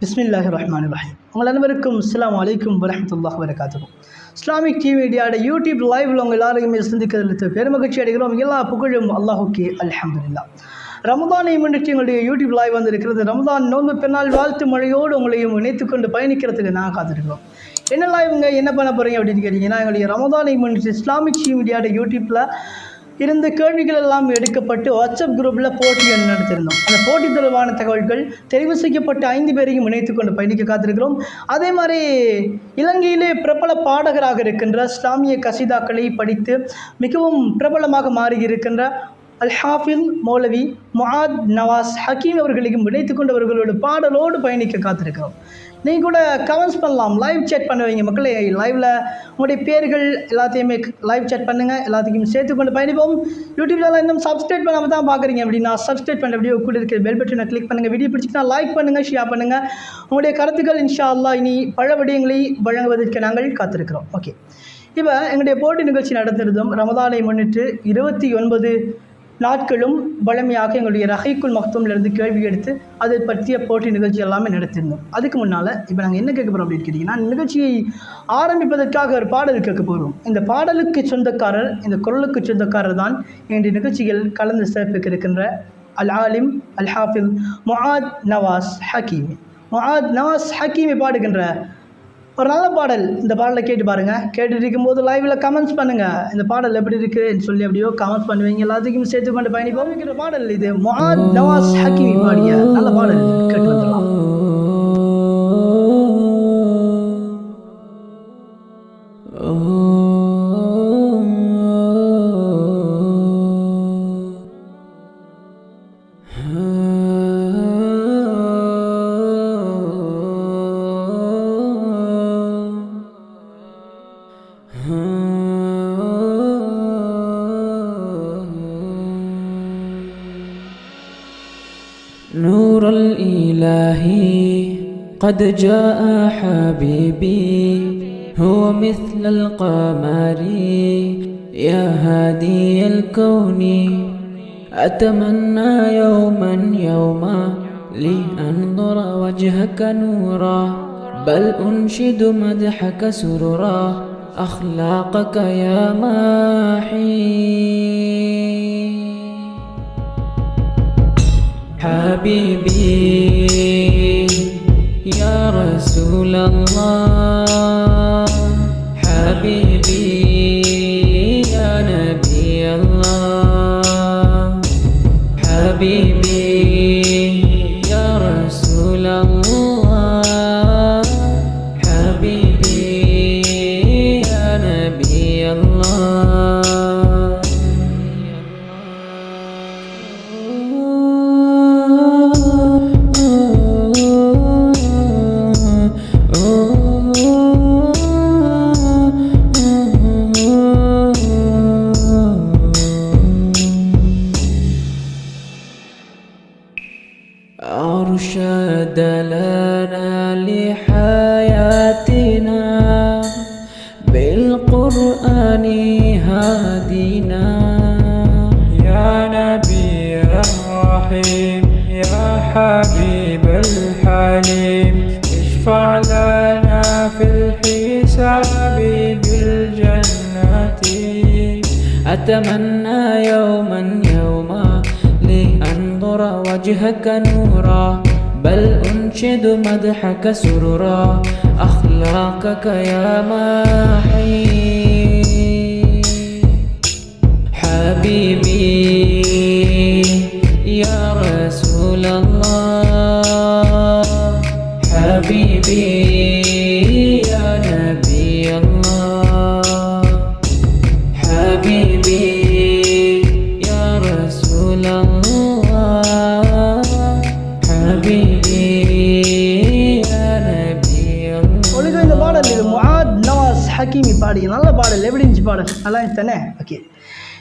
பிஸ்மில்லாஹிர்ரஹ்மானிர்ரஹீம். உங்கள் அனைவருக்கும் அஸ்ஸலாமு அலைக்கும் வரஹ்மத்துல்லாஹி வபரகாத்துஹு. இஸ்லாமிக் டிவி மீடியாவோட யூடியூப் லைவ்ல உங்கள் எல்லாரையுமே சந்திக்கிறதுல பெருமகிழ்ச்சி அடைகிறோம். எல்லா புகழும் அல்லாஹுக்கே அல்ஹம்துலில்லாஹ். ரமதானை முன்னிட்டு எங்களுடைய யூடியூப் லைவ் வந்திருக்கிறது. ரமதான் நோன்பு பெருநாள் வாழ்த்து மழையோடு உங்களையும் இணைத்துக்கொண்டு பயணிக்கிறதுக்கு நான் காத்திருக்கிறோம். என்ன லைவுங்க, என்ன பண்ண போகிறீங்க அப்படின்னு கேட்டிங்கன்னா, எங்களுடைய ரமதானை முன்னிட்டு இஸ்லாமிக் டிவி மீடியாவோட யூடியூப்பில் இருந்த கேள்விகள் எல்லாம் எடுக்கப்பட்டு வாட்ஸ்அப் குரூப்பில் போட்டி நடத்திருந்தோம். அந்த போட்டி தொடர்பான தகவல்கள் தெரிவு செய்யப்பட்ட 5 பேரையும் இணைத்து கொண்டு பயணிக்க காத்திருக்கிறோம். அதே மாதிரி இலங்கையிலே பிரபல பாடகராக இருக்கின்ற இஸ்லாமிய கசீதாக்களை படித்து மிகவும் பிரபலமாக மாறி இருக்கின்ற அல்-ஹாஃபில் மௌலவி முஆத் நவாஸ் ஹக்கீம் அவர்களையும் இணைத்து கொண்டு அவர்களோட பாடலோடு பயணிக்க காத்திருக்கிறோம். நீங்கள் கூட கமெண்ட்ஸ் பண்ணலாம், லைவ் சேட் பண்ணுவீங்க மக்களே. லைவில் உங்களுடைய பேர்கள் எல்லாத்தையுமே லைவ் சேட் பண்ணுங்கள், எல்லாத்தையும் சேர்த்து கொண்டு பயணிப்போம். யூடியூப்ல இன்னும் சப்ஸ்கிரைப் பண்ணாமல் தான் பார்க்குறீங்க அப்படின்னா சப்ஸ்கிரைப் பண்ண வீடியோ கூட இருக்கிற பெல் பட்டனை கிளிக் பண்ணுங்கள். வீடியோ பிடிச்சிங்கன்னா லைக் பண்ணுங்கள், ஷேர் பண்ணுங்கள். உங்களுடைய கருத்துக்கள் இன்ஷா அல்லாஹ் இனி பல விடயங்களை வழங்குவதற்கு நாங்கள் காத்திருக்கிறோம். ஓகே, இப்போ எங்களுடைய போட்டி நிகழ்ச்சி நடத்திருந்தோம். ரமதானை முன்னிட்டு 29 நாட்களும் வழமையாக எங்களுடைய ரஹீக்குல் மக்தூம்லேருந்து கேள்வி எடுத்து அதை பற்றிய போட்டி நிகழ்ச்சி எல்லாமே நடத்திருந்தோம். அதுக்கு முன்னால் இப்போ நாங்கள் என்ன கேட்க போகிறோம் அப்படின்னு கேட்டிங்கன்னா, நிகழ்ச்சியை ஆரம்பிப்பதற்காக ஒரு பாடல் கேட்க போகிறோம். இந்த பாடலுக்கு சொந்தக்காரர், இந்த குரலுக்கு சொந்தக்காரர் தான் என்னுடைய நிகழ்ச்சிகள் கலந்து சிறப்பிக்க இருக்கின்ற அல்-ஆலிம் அல்-ஹாஃபில் முஆத் நவாஸ் ஹக்கீமி. முஆத் நவாஸ் ஹக்கீமி பாடுகின்ற ஒரு நல்ல பாடல். இந்த பாடலை கேட்டு பாருங்கள். கேட்டுட்டு இருக்கும்போது லைவில் கமெண்ட்ஸ் பண்ணுங்கள், இந்த பாடல் எப்படி இருக்குன்னு சொல்லி அப்படியோ கமெண்ட்ஸ் பண்ணுவீங்க. எல்லாத்துக்கும் சேர்த்து கொண்டு பயணிப்போம். பாடல் இது முஆத் நவாஸ் ஹக்கீமி பாடிய நல்ல பாடல். கேட்டு வந்துடலாம். نور الإله قد جاء حبيبي هو مثل القمر يا هادي الكون أتمنى يوما لأنظر وجهك نورا بل أنشد مدحك سرورا أخلاقك يا ماحي حبيبي يا رسول الله حبيبي يا نبي الله حبيبي يا رسول الله حبيبي يا نبي الله أرشد لنا لحياتنا بالقرآن هادينا يا نبي الرحيم يا حبيب الحليم اشفع لنا في الحساب بالجنة أتمنى يوما لأنظر وجهك نورا بل أنشد مدحك سرورا أخلاقك يا ماحي حبيبي يا رسول الله حبيبي يا نبي الله حبيبي يا رسول الله حبيبي يا نبي الله. இந்த பாடல் இது முஆத் நவாஸ் ஹக்கீமி பாடிய நல்ல பாடல். எப்படி இருந்துச்சு பாடல்? நல்லா இருந்துச்சு தானே? ஓகே,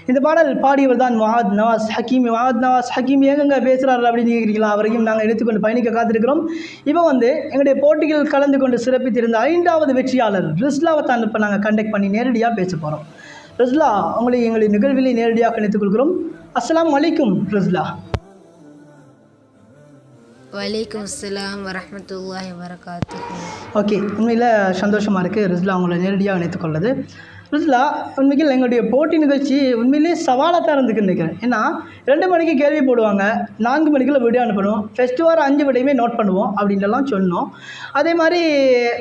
இந்த பாடல் பாடியவர் தான் முஆத் நவாஸ் ஹக்கீமி. முஆத் நவாஸ் ஹக்கீமி எங்கெங்க பேசுகிறாரு அப்படின்னு கேட்குறீங்களா? அவரையும் நாங்கள் எடுத்துக்கொண்டு பயணிக்க காத்திருக்கிறோம். இப்போ எங்களுடைய போட்டிகள் கலந்து கொண்டு சிறப்பித்திருந்த 5வது வெற்றியாளர் ரிஸ்லாவை தான் இப்போ நாங்கள் கண்டக்ட் பண்ணி நேரடியாக பேச போகிறோம். ரிஸ்லா, உங்களை எங்களுடைய நிகழ்விலே நேரடியாக கணித்துக் கொள்கிறோம். அஸ்ஸலாமு அலைக்கும் ரிஸ்லா. வலைக்கம் அஸ்ஸலாம் வரஹ்மத்துல்லாஹி வபரகாத்துஹு. ஓகே, உண்மையில் சந்தோஷமாக இருக்குது ரிஸ்லா அவங்கள நேரடியாக இணைத்துக்கொள்ளது. ரிஸ்லா, உண்மையில் எங்களுடைய போட்டி நிகழ்ச்சி உண்மையிலேயே சவாலாக தான் இருந்துக்குன்னு நினைக்கிறேன். ஏன்னா 2 மணிக்கு கேள்வி போடுவாங்க, 4 மணிக்குள்ள வீடியோ அனுப்பணும், ஃபஸ்ட்டு வாரம் 5 விடையுமே நோட் பண்ணுவோம் அப்படின்ட்டுலாம் சொன்னோம். அதே மாதிரி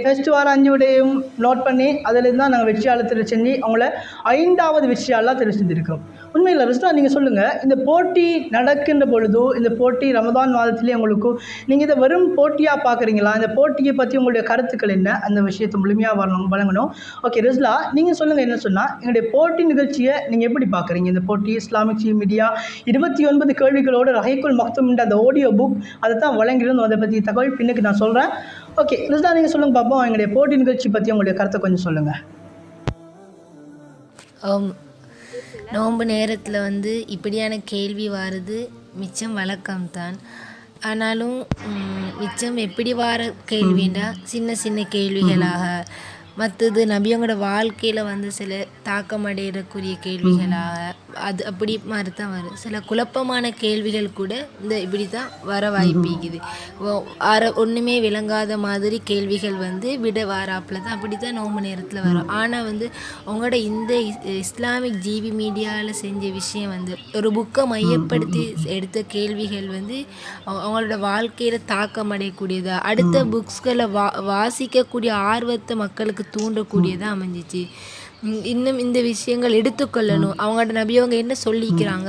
ஃபஸ்ட்டு வாரம் 5 விடையும் நோட் பண்ணி அதிலேருந்து தான் நாங்கள் வெற்றியாளர் தெரிவு செஞ்சு அவங்கள 5வது வெற்றியாளராக தெரிவு செஞ்சுருக்கோம். உண்மையில் ரிஸ்லா, நீங்கள் சொல்லுங்கள், இந்த போட்டி நடக்கின்ற பொழுதோ, இந்த போட்டி ரமதான் மாதத்துலேயே உங்களுக்கு நீங்கள் இதை வெறும் போட்டியாக பார்க்குறீங்களா? இந்த போட்டியை பற்றி உங்களுடைய கருத்துக்கள் என்ன? அந்த விஷயத்தை முழுமையாக வழங்கணும். ஓகே ரிஸ்லா, நீங்கள் சொல்லுங்கள், என்ன சொன்னால் எங்களுடைய போட்டி நிகழ்ச்சியை நீங்கள் எப்படி பார்க்குறீங்க? இந்த போட்டி இஸ்லாமிக் மீடியா 29 கேள்விகளோடு ரஹீக்குல் மக்தூம் என்ற அந்த ஆடியோ புக் அதை தான் வழங்கிடும். அதை பற்றி தகவல் பின்னுக்கு நான் சொல்கிறேன். ஓகே ரிஸ்லா, நீங்கள் சொல்லுங்கள் பார்ப்போம், எங்களுடைய போட்டி நிகழ்ச்சி பற்றி உங்களுடைய கருத்தை கொஞ்சம் சொல்லுங்கள். நோன்பு நேரத்தில் இப்படியான கேள்வி வாருது மிச்சம் வழக்கம்தான். ஆனாலும் மிச்சம் எப்படி வார கேள்வின்னா சின்ன சின்ன கேள்விகளாக, மற்றது நபியவங்களோட வாழ்க்கையில் சில தாக்கம் அடையக்கூடிய கேள்விகளாக, அது அப்படி மாதிரி தான் வரும். சில குழப்பமான கேள்விகள் கூட இப்படி தான் வர வாய்ப்பிக்குது. ஒன்றுமே விளங்காத மாதிரி கேள்விகள் விட வாராப்பில் தான் அப்படி தான் நோம்பு நேரத்தில் வரும். ஆனால் அவங்களோட இந்த இஸ்லாமிக் ஜிவி மீடியாவில் செஞ்ச விஷயம் ஒரு புக்கை மையப்படுத்தி எடுத்த கேள்விகள் அவங்களோட வாழ்க்கையில் தாக்கம் அடையக்கூடியதா, அடுத்த புக்ஸ்களை வாசிக்கக்கூடிய ஆர்வத்தை மக்களுக்கு தூண்டக்கூடியதாக அமைஞ்சிச்சு. இன்னும் இந்த விஷயங்கள் எடுத்துக்கொள்ளணும். அவங்களோட நபியவங்க என்ன சொல்லிக்கிறாங்க,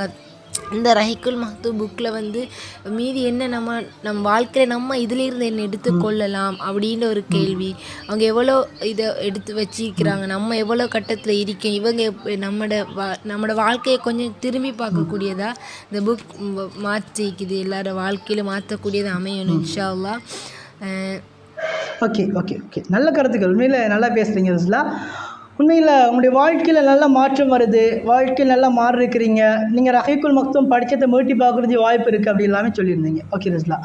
இந்த ரஹீக்குல் மக்தூம் புக்கில் மீதி என்ன நம்ம வாழ்க்கையில் நம்ம இதிலிருந்து என்ன எடுத்துக்கொள்ளலாம் அப்படின்ற ஒரு கேள்வி. அவங்க எவ்வளோ இதை எடுத்து வச்சிக்கிறாங்க, நம்ம எவ்வளோ கட்டத்தில் இருக்கோம், இவங்க நம்மளோட வாழ்க்கையை கொஞ்சம் திரும்பி பார்க்கக்கூடியதாக இந்த புக் மாற்றிக்குது. எல்லாரோட வாழ்க்கையில் மாற்றக்கூடியதாக அமையணும் இன்ஷா அல்லாஹ். ஓகே ஓகே ஓகே நல்ல கருத்துக்கள். உண்மையில் நல்லா பேசுகிறீங்க ரிஸ்லா. உண்மையில் உங்களுடைய வாழ்க்கையில் நல்ல மாற்றம் வருது, வாழ்க்கையில் நல்லா மாறிருக்கிறீங்க. நீங்கள் ரஹீக்குல் மக்தூம் படித்ததை மீட்டி பார்க்குறது வாய்ப்பு இருக்குது அப்படி எல்லாமே சொல்லியிருந்தீங்க. ஓகே ரிஸ்லா,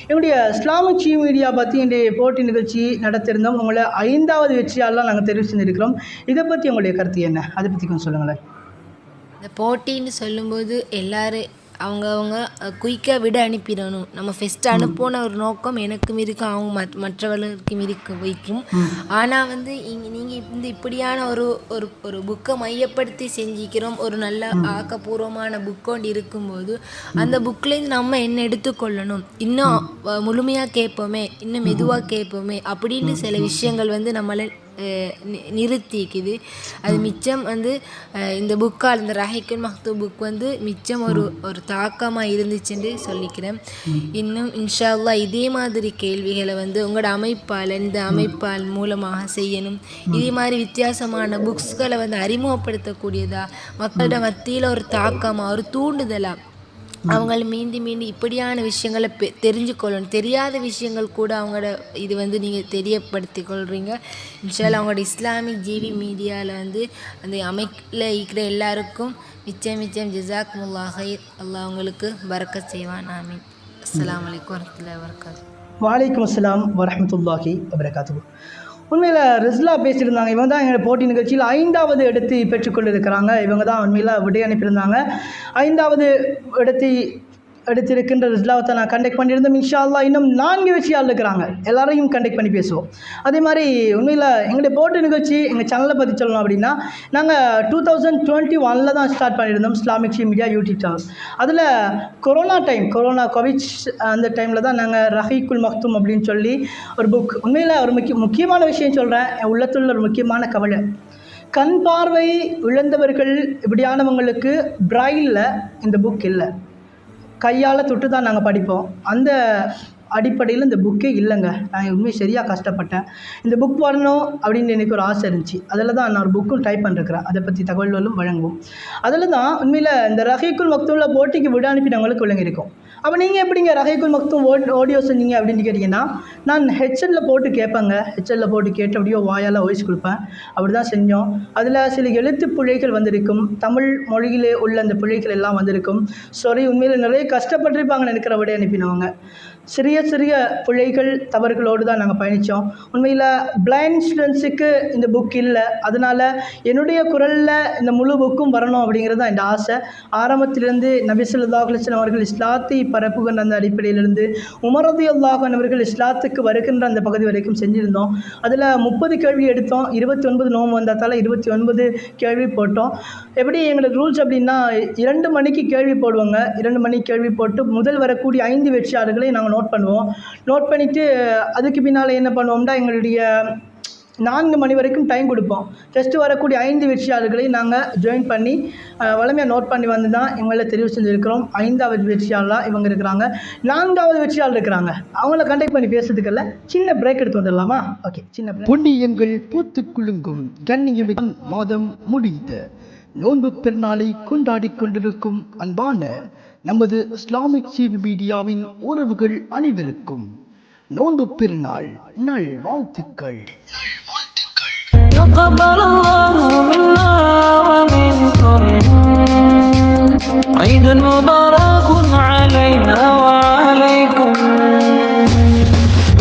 என்னுடைய இஸ்லாமிக் மீடியா பற்றி என்னுடைய போட்டி நிகழ்ச்சி நடத்திருந்தோம். உங்களை 5வது வெற்றியாளர்லாம் நாங்கள் தெரிவு செஞ்சுருக்கிறோம். இதை பற்றி உங்களுடைய கருத்து என்ன? அதை பற்றி கொஞ்சம் சொல்லுங்களேன். இந்த போட்டின்னு சொல்லும்போது எல்லாரும் அவங்கவுங்க குயிக்காக விட அனுப்பிடணும். நம்ம ஃபஸ்ட்டு அனுப்போன ஒரு நோக்கம் எனக்கும் இருக்கும், அவங்க மற்றவர்களுக்கும் வைக்கும். ஆனால் நீங்கள் இப்படியான ஒரு ஒரு புக்கை மையப்படுத்தி செஞ்சிக்கிறோம், ஒரு நல்ல ஆக்கப்பூர்வமான புக்கொண்டு இருக்கும்போது அந்த புக்கிலேருந்து நம்ம என்ன எடுத்துக்கொள்ளணும், இன்னும் முழுமையாக கேட்போமே, இன்னும் மெதுவாக கேட்போமே அப்படின்னு சில விஷயங்கள் நம்மளை நிறுத்திக்குது. அது மிச்சம் இந்த புக்கால், இந்த ரஹீக்குல் மக்தூம் புக் மிச்சம் ஒரு தாக்கமாக இருந்துச்சுன்னு சொல்லிக்கிறேன். இன்னும் இன்ஷா அல்லாஹ் இதே மாதிரி கேள்விகளை உங்களோட அமைப்பால், இந்த அமைப்பால் மூலமாக செய்யணும். இதே மாதிரி வித்தியாசமான புக்ஸ்களை அறிமுகப்படுத்தக்கூடியதா, மக்களோட மத்தியில் ஒரு தாக்கமாக, ஒரு தூண்டுதலாக அவங்கள மீண்டும் இப்படியான விஷயங்களை தெரிஞ்சுக்கொள்ளணும். தெரியாத விஷயங்கள் கூட அவங்களோட இது நீங்கள் தெரியப்படுத்தி கொள்கிறீங்க. இன்ஷால்லா அவங்களோட இஸ்லாமிக் ஜிவி மீடியாவில் அந்த அமைப்பில் இருக்கிற எல்லாருக்கும் மிச்சம் ஜஸாக்குமுல்லாஹ் ஹைர். அல்லாஹ் அவங்களுக்கு பரக்கத் செய்வான். ஆமீன். அஸ்ஸலாமு அலைக்கும் வரஹ்மத்துல்லாஹி வபரகாத்துஹு. வலைக்கம் அஸ்ஸலாம் வரஹ்மத்துல்லாஹி வபரகாத்துஹு. உண்மையில் ரிஸ்லா பேசியிருந்தாங்க. இவங்க தான் எங்கள் போட்டி நிகழ்ச்சியில் 5வது இடத்தை பெற்றுக்கொண்டிருக்கிறாங்க. இவங்க தான் உண்மையில் விடை அனுப்பியிருந்தாங்க. 5வது இடத்தை எடுத்திருக்கின்ற ரிஸ்லாவை தான் நான் கண்டக்ட் பண்ணியிருந்தோம். இன்ஷா அல்லாஹ் இன்னும் 4 வெற்றியாளர் இருக்கிறாங்க, எல்லாரையும் கண்டக்ட் பண்ணி பேசுவோம். அதே மாதிரி உண்மையில் எங்களுடைய போட்டி நிகழ்ச்சி எங்கள் சேனலை பற்றி சொல்லணும் அப்படின்னா, நாங்கள் 2021 தான் ஸ்டார்ட் பண்ணியிருந்தோம் இஸ்லாமிக் மீடியா யூடியூப் சேனல். அதில் கொரோனா கோவிட் அந்த டைமில் தான் நாங்கள் ரஹீக்குல் மக்தூம் அப்படின்னு சொல்லி ஒரு புக், உண்மையில் ஒரு முக்கியமான விஷயம் சொல்கிறேன், என் உள்ளத்தில் ஒரு முக்கியமான கவலை. கண் பார்வை இழந்தவர்கள் இப்படியானவங்களுக்கு பிரைலில் இந்த புக் இல்லை, கையால் தொட்டு தான் நாங்கள் படிப்போம். அந்த அடிப்படையில் இந்த புக்கே இல்லைங்க. நான் உண்மையை சரியாக கஷ்டப்பட்டேன். இந்த புக் வரணும் அப்படின்னு எனக்கு ஒரு ஆசை இருந்துச்சு. அதில் தான் நான் ஒரு புக்கும் டைப் பண்ணிருக்கிறேன். அதை பற்றி தகவல்களும் வழங்குவோம். அதில் தான் உண்மையில் இந்த ரஹீக்குல் மக்தூமில் போட்டிக்கு விட அனுப்பினவங்களுக்கு விளங்கியிருக்கும். அப்போ நீங்கள் எப்படிங்க ரஹீக்குல் மக்தூம் ஆடியோ செஞ்சீங்க அப்படின்னு கேட்டிங்கன்னா, நான் ஹெட்செட்டில் போட்டு கேட்பேங்க. ஹெட்செட்டில் போட்டு கேட்டு அப்படியோ வாயால் வாய்ஸ் கொடுப்பேன். அப்படி தான் செஞ்சோம். அதில் சில எழுத்து பிழைகள் வந்திருக்கும், தமிழ் மொழியிலே உள்ள அந்த பிழைகள் எல்லாம் வந்திருக்கும். சாரி, உண்மையில் நிறைய கஷ்டப்பட்டிருப்பாங்கன்னு நினைக்கிற விட அனுப்பினவங்க. சிறிய சிறிய பிழைகள் தவறுகளோடு தான் நாங்கள் பயணித்தோம். உண்மையில் பிளைண்ட் ஸ்டூடெண்ட்ஸுக்கு இந்த புக் இல்லை. அதனால் என்னுடைய குரலில் இந்த முழு புக்கும் வரணும் அப்படிங்கிறது தான் என் ஆசை. ஆரம்பத்திலிருந்து நபி ஸல்லல்லாஹு அலைஹி வஸல்லம் அவர்கள் இஸ்லாத்தை பரப்புகின்ற அந்த அடிப்படையிலிருந்து உமர் ரலியல்லாஹு அன்ஹு அவர்கள் இஸ்லாத்துக்கு வருகின்ற அந்த பகுதி வரைக்கும் செஞ்சுருந்தோம். அதில் 30 கேள்வி எடுத்தோம். 29 நோம்பு வந்ததால் 29 கேள்வி போட்டோம். எப்படி எங்களோட ரூல்ஸ் அப்படின்னா 2 மணிக்கு கேள்வி போடுவோங்க. 2 மணிக்கு கேள்வி போட்டு முதல் வரக்கூடிய 5 வெற்றியாளர்களை நாங்கள் நோட் பண்ணுவோம். நோட் பண்ணிவிட்டு அதுக்கு பின்னால் என்ன பண்ணுவோம்னா எங்களுடைய 4 மணி வரைக்கும் டைம் கொடுப்போம். ஃபஸ்ட்டு வரக்கூடிய 5 வெற்றியாளர்களை நாங்கள் ஜாயின் பண்ணி வளமையாக நோட் பண்ணி வந்து தான் எங்களை தெரிவு செஞ்சுருக்கிறோம். 5வது வெற்றியாளராக இவங்க இருக்கிறாங்க. 4வது வெற்றியாளர் இருக்கிறாங்க. அவங்கள கண்டெக்ட் பண்ணி பேசுறதுக்கல்ல சின்ன பிரேக் எடுத்து வந்துடலாமா? ஓகே, சின்ன பிரேக். புண்ணியங்கள் பூத்துக் குலுங்கும் கண்ணியமிகு மாதம் முடிந்த நோன்பு பெருநாளை கொண்டாடி கொண்டிருக்கும் அன்பான நமது இஸ்லாமிக் டிவி மீடியாவின் உறவுகள் அனைவருக்கும் நோன்பு பெருநாள் நல் வாழ்த்துக்கள். تقبل الله منا ومنكم عيد مبارك علينا وعليكم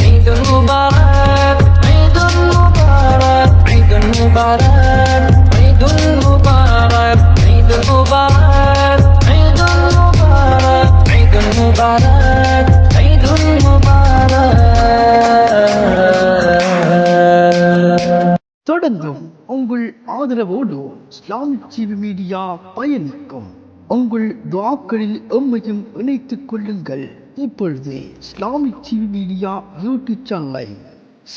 عيد مبارك عيد مبارك عيد مبارك عيد مبارك عيد مبارك عيد مبارك عيد مبارك عيد مبارك. தொடர்ந்தும் உங்கள் ஆதரவோடு இஸ்லாமிக் டிவி மீடியா பயணிக்கும். உங்கள் துஆக்களில் எம்மையும் இணைத்துக் கொள்ளுங்கள். இப்பொழுது இஸ்லாமிக் டிவி மீடியா யூடியூப் சேனலை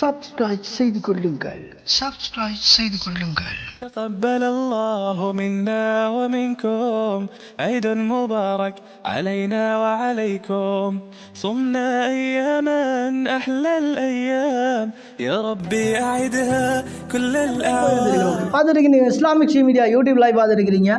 சப்ஸ்கிரைப் செய்து கொள்ளுங்கள். تقبل الله منا ومنكم عيد مبارك علينا وعليكم صمنا أياما أحلى الأيام يا ربي أعدها كل الأعوام. பார்த்துருக்கீங்க Islamic TV media YouTube live பார்த்துருக்கிறீங்க.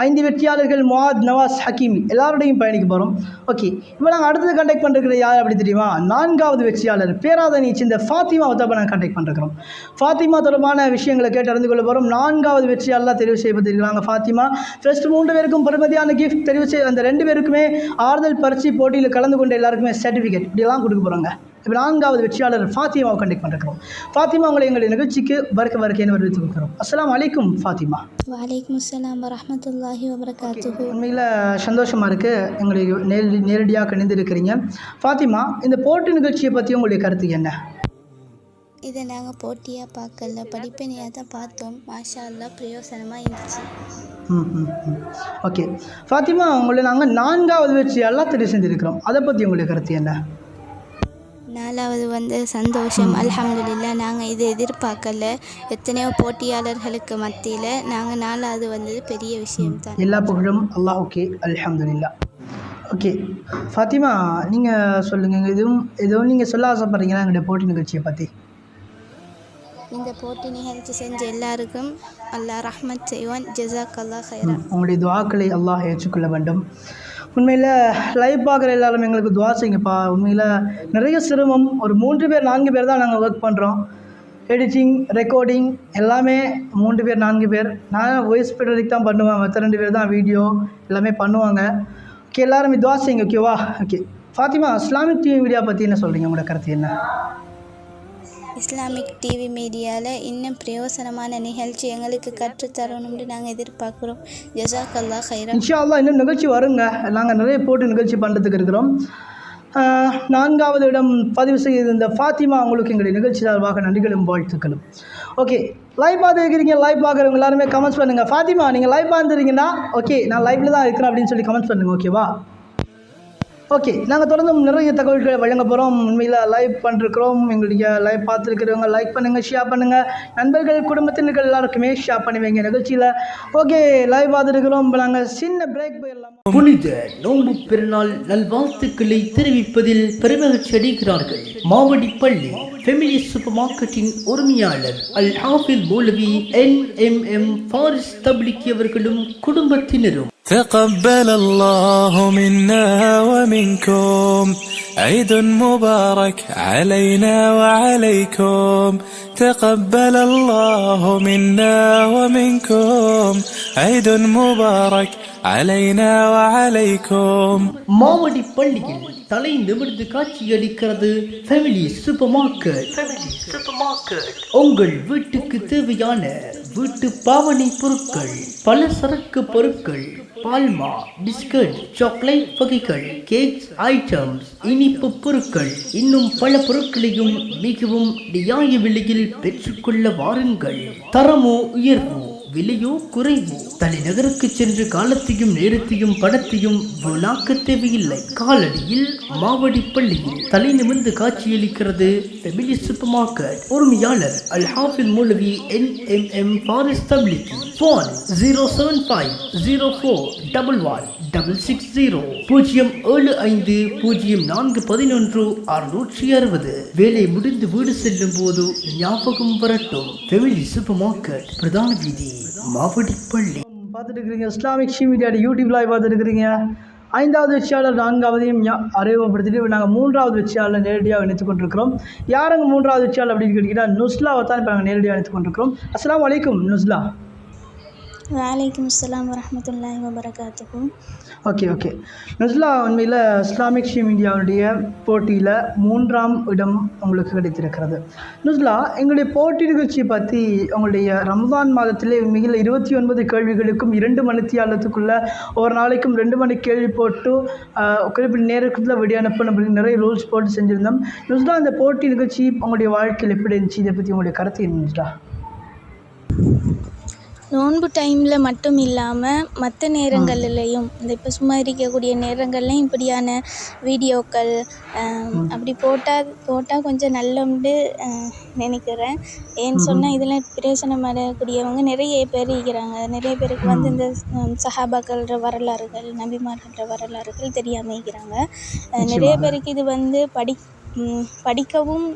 5 வெற்றியாளர்கள் முஆத், நவாஸ், ஹக்கீமி எல்லாரோடையும் பயணிக்க போகிறோம். ஓகே, இப்போ நாங்கள் அடுத்தது கண்டக்ட் பண்ணிருக்கிறது யார் அப்படி தெரியுமா? 4வது வெற்றியாளர் பேராதனை சேர்ந்த ஃபாத்திமாவை தான் நாங்கள் கண்டக்ட் பண்ணிருக்கிறோம். ஃபாத்திமா தொடர்பான விஷயங்களை கேட்டு அறிந்து கொள்ள போகிறோம். 4வது வெற்றியாளர் தெரிவு செய்யப்பட்டிருக்கிறாங்க ஃபாத்திமா. ஃபர்ஸ்ட் 3 பேருக்கும் பெருமதியான கிஃப்ட் தெரிவு செய்ய அந்த 2 பேருக்குமே ஆறுதல் பரிசு போட்டியில் கலந்து கொண்ட எல்லாருக்குமே சர்டிஃபிகேட் இப்படியெல்லாம் கொடுக்க போகிறாங்க. இப்போ 4வது வெற்றியாளர் ஃபாத்திமாவை கண்டக்ட் பண்ணிருக்கிறோம். ஃபாத்திமா உங்களை எங்களுடைய நிகழ்ச்சிக்கு வருகைன்னு வரவேற்று கொடுக்குறோம். அஸ்ஸலாமு அலைக்கும் ஃபாத்திமா. வலைக்கும் அஸ்ஸலாம் வரஹ்மத்துல்லாஹி வபரகாத்துஹு. உண்மையில் சந்தோஷமாக இருக்குது எங்களை நேரடியாக இணைந்திருக்கிறீங்க. ஃபாத்திமா, இந்த போட்டி நிகழ்ச்சியை பற்றி உங்களுடைய கருத்து என்ன? இதை நாங்கள் போட்டியாக பார்க்கல, படிப்பனையாக தான் பார்த்தோம். மாஷா அல்லாஹ் பிரயோசனமாக இருந்துச்சு. ஓகே ஃபாத்திமா, உங்களை நாங்கள் 4வது வெற்றியாளர் தெரிவு செஞ்சுருக்கிறோம். அதை பற்றி உங்களுடைய கருத்து என்ன? 4வது சந்தோஷம், அல்ஹம்துலில்லாஹ். நாங்கள் இதை எதிர்பார்க்கல. எத்தனையோ போட்டியாளர்களுக்கு மத்தியில் நாங்கள் 4வது வந்தது பெரிய விஷயம்தான். எல்லா புகழும் அல்லாஹ்வுக்கே, அல்ஹம்துலில்லாஹ். ஓகே ஃபாத்திமா, நீங்கள் சொல்லுங்கள். எதுவும் நீங்கள் சொல்ல ஆசைப்படுறீங்களா எங்களுடைய போட்டி நிகழ்ச்சியை பற்றி? இந்த போட்டி நிகழ்ச்சி செஞ்ச எல்லாருக்கும் அல்லாஹ் ரஹ்மத் செய்வான். ஜஸாக் அல்லாஹ் ஹைரா. உங்களுடைய துஆக்களை அல்லாஹ் ஏற்றுக்கொள்ள வேண்டும். உண்மையில் லைவ் பார்க்குற எல்லாரும் எங்களுக்கு துஆ செய்யுங்கப்பா. உண்மையில் நிறைய சிரமம். ஒரு 3 பேர் 4 பேர் தான் நாங்கள் ஒர்க் பண்ணுறோம். எடிட்டிங், ரெக்கார்டிங் எல்லாமே 3 பேர் 4 பேர். நான் வாய்ஸ் பெடரிக் தான் பண்ணுவேன். மற்ற 2 பேர் தான் வீடியோ எல்லாமே பண்ணுவாங்க. ஓகே, எல்லாருமே துஆ செய்யுங்க. ஓகேவா? Okay Fatima, Islamic TV media பற்றி என்ன சொல்கிறீங்க? உங்களோட கருத்து என்ன? இஸ்லாமிக் டிவி மீடியாவில் இன்னும் பிரயோசனமான நிகழ்ச்சி எங்களுக்கு கற்றுத்தரணும்னு நாங்கள் எதிர்பார்க்குறோம். ஜஸாக் அல்லாஹ் ஹைரா. இன்ஷா அல்லாஹ் இன்னும் நிகழ்ச்சி வருங்க. நாங்கள் நிறைய போட்டு நிகழ்ச்சி பண்ணுறதுக்கு இருக்கிறோம். 4வது இடம் பதிவு செய்த இந்த ஃபாத்திமா, உங்களுக்கு எங்களுடைய நிகழ்ச்சி சார்பாக நன்றிகளும் வாழ்த்துக்களும். Okay, live பார்த்துருக்கிறீங்க. லைவ் பார்க்குறவங்க எல்லாருமே கமெண்ட்ஸ் பண்ணுங்கள். ஃபாத்திமா, நீங்கள் லைவ் பார்த்துருக்கீங்கன்னா ஓகே நான் லைவில் தான் இருக்கிறேன் அப்படின்னு சொல்லி கமெண்ட்ஸ் பண்ணுங்கள். ஓகேவா? ஓகே, நாங்கள் தொடர்ந்து நிறைய தகவல்களை வழங்க போகிறோம். உண்மையில் லைவ் பண்ணிருக்கிறோம். எங்களுடைய லைவ் பார்த்துருக்கிறவங்க லைக் பண்ணுங்கள், ஷேர் பண்ணுங்கள். நண்பர்கள், குடும்பத்தினர்கள் எல்லாருக்குமே ஷேர் பண்ணி வைங்க நிகழ்ச்சியில். ஓகே, லைவ் பார்த்துருக்கிறோம். இப்போ நாங்கள் சின்ன பிரேக் போயிடலாம். புனித நோன்பு பெருநாள் நல்வாழ்த்துக்களை தெரிவிப்பதில் பெருமகிழ்ச்சி அடைகிறார்கள் மாவடி பள்ளி ஃபெமிலி சூப்பர் மார்க்கெட்டின் உரிமையாளர் அல் ஹாஃபில் மௌலவி NMM ஃபாரிஸ் தப்லிகி அவர்களும் குடும்பத்தினரும். تقبل الله منا ومنكم عيد مبارك علينا وعليكم تقبل الله منا ومنكم عيد مبارك علينا وعليكم. மாவடி பள்ளியில் தலை நிமிர்ந்து காட்சியளிக்கிறது ஃபேமிலி சூப்பர் மார்க்கெட். உங்கள் வீட்டுக்கு தேவையான வீட்டு பாவனை பொருட்கள், பலசரக்கு பொருட்கள், பால்மா, பிஸ்கட், சாக்லேட் வகைகள், கேக்ஸ் ஐட்டம்ஸ், இனிப்பு பொருட்கள், இன்னும் பல பொருட்களையும் மிகவும் நியாய விலையில் பெற்றுக்கொள்ள வாருங்கள். தரமோ உயர்வோ, விலையோ குறைவோ, தலைநகருக்கு சென்று காலத்தையும் நேரத்தையும் பணத்தையும் வீணாக்க தேவையில்லை. காலடியில் மாவடி பள்ளியில் தலை நிமிர்ந்து காட்சியளிக்கிறது ஃபேமிலி சூப்பர் மார்க்கெட். உரிமையாளர் அல் ஹாஃபில் மௌலவி NMM ஃபாரிஸ் தப்லீகி. ஃபோன் 07504116660 075041160. வேலை முடிந்து வீடு செல்லும் போது ஞாபகம் வரட்டும், ஃபேமிலி சூப்பர் மார்க்கெட், பிரதான வீதி, மாவடி பள்ளி. பார்த்துட்டு இருக்கிறீங்க Islamic she media YouTube live பார்த்துட்டு இருக்கிறீங்க. 5வது வெற்றியாளர் 4வதையும் அறிமுகப்படுத்திட்டு நாங்கள் 3வது வெற்றியாளர் நேரடியாக இணைத்துக் கொண்டிருக்கிறோம். யாருங்க 3வது வெற்றியாளர் அப்படின்னு கேட்டிங்கன்னா நுஸ்லாவை தான் இப்போ நாங்கள் நேரடியாக இணைத்துக் கொண்டிருக்கிறோம். அஸ்ஸலாமு அலைக்கும் நுஸ்லா. வலைக்கும் அஸ்ஸலாம் வரஹ்மத்துல்லாஹி வபரகாத்துஹு. ஓகே நுஸ்லா, உண்மையில் இஸ்லாமிக் ஷீ மீடியாவுடைய போட்டியில் 3ஆம் இடம் உங்களுக்கு கிடைத்திருக்கிறது. நுஸ்லா, எங்களுடைய போட்டி நிகழ்ச்சியை பற்றி உங்களுடைய ரமதான் மாதத்திலே மிக 29 கேள்விகளுக்கும் 2 மணித்தியாலத்துக்குள்ளே ஒரு நாளைக்கும் 2 மணி கேள்வி போட்டு குறிப்பிட்ட நேரத்தில் விடிய அனுப்பணும் அப்படின்னு நிறைய ரூல்ஸ் போட்டு செஞ்சுருந்தோம். நுஸ்லா, இந்த போட்டி நிகழ்ச்சி உங்களுடைய வாழ்க்கையில் எப்படி இருந்துச்சு? இதை பற்றி உங்களுடைய கருத்து என்ன நுஸ்லா? நோன்பு டைமில் மட்டும் இல்லாமல் மற்ற நேரங்கள்லேயும் இந்த இப்போ சும்மா இருக்கக்கூடிய நேரங்கள்லையும் இப்படியான வீடியோக்கள் அப்படி போட்டால் கொஞ்சம் நல்லுண்டு நினைக்கிறேன். ஏன்னு சொன்னால் இதில் பிரயோசனம் அடையக்கூடியவங்க நிறைய பேர் இருக்கிறாங்க. நிறைய பேருக்கு வந்து இந்த சஹாபாக்கள்ன்ற வரலாறுகள், நபிமார்கள்ன்ற வரலாறுகள் தெரியாமல் இருக்கிறாங்க. நிறைய பேருக்கு இது வந்து படிக்கவும்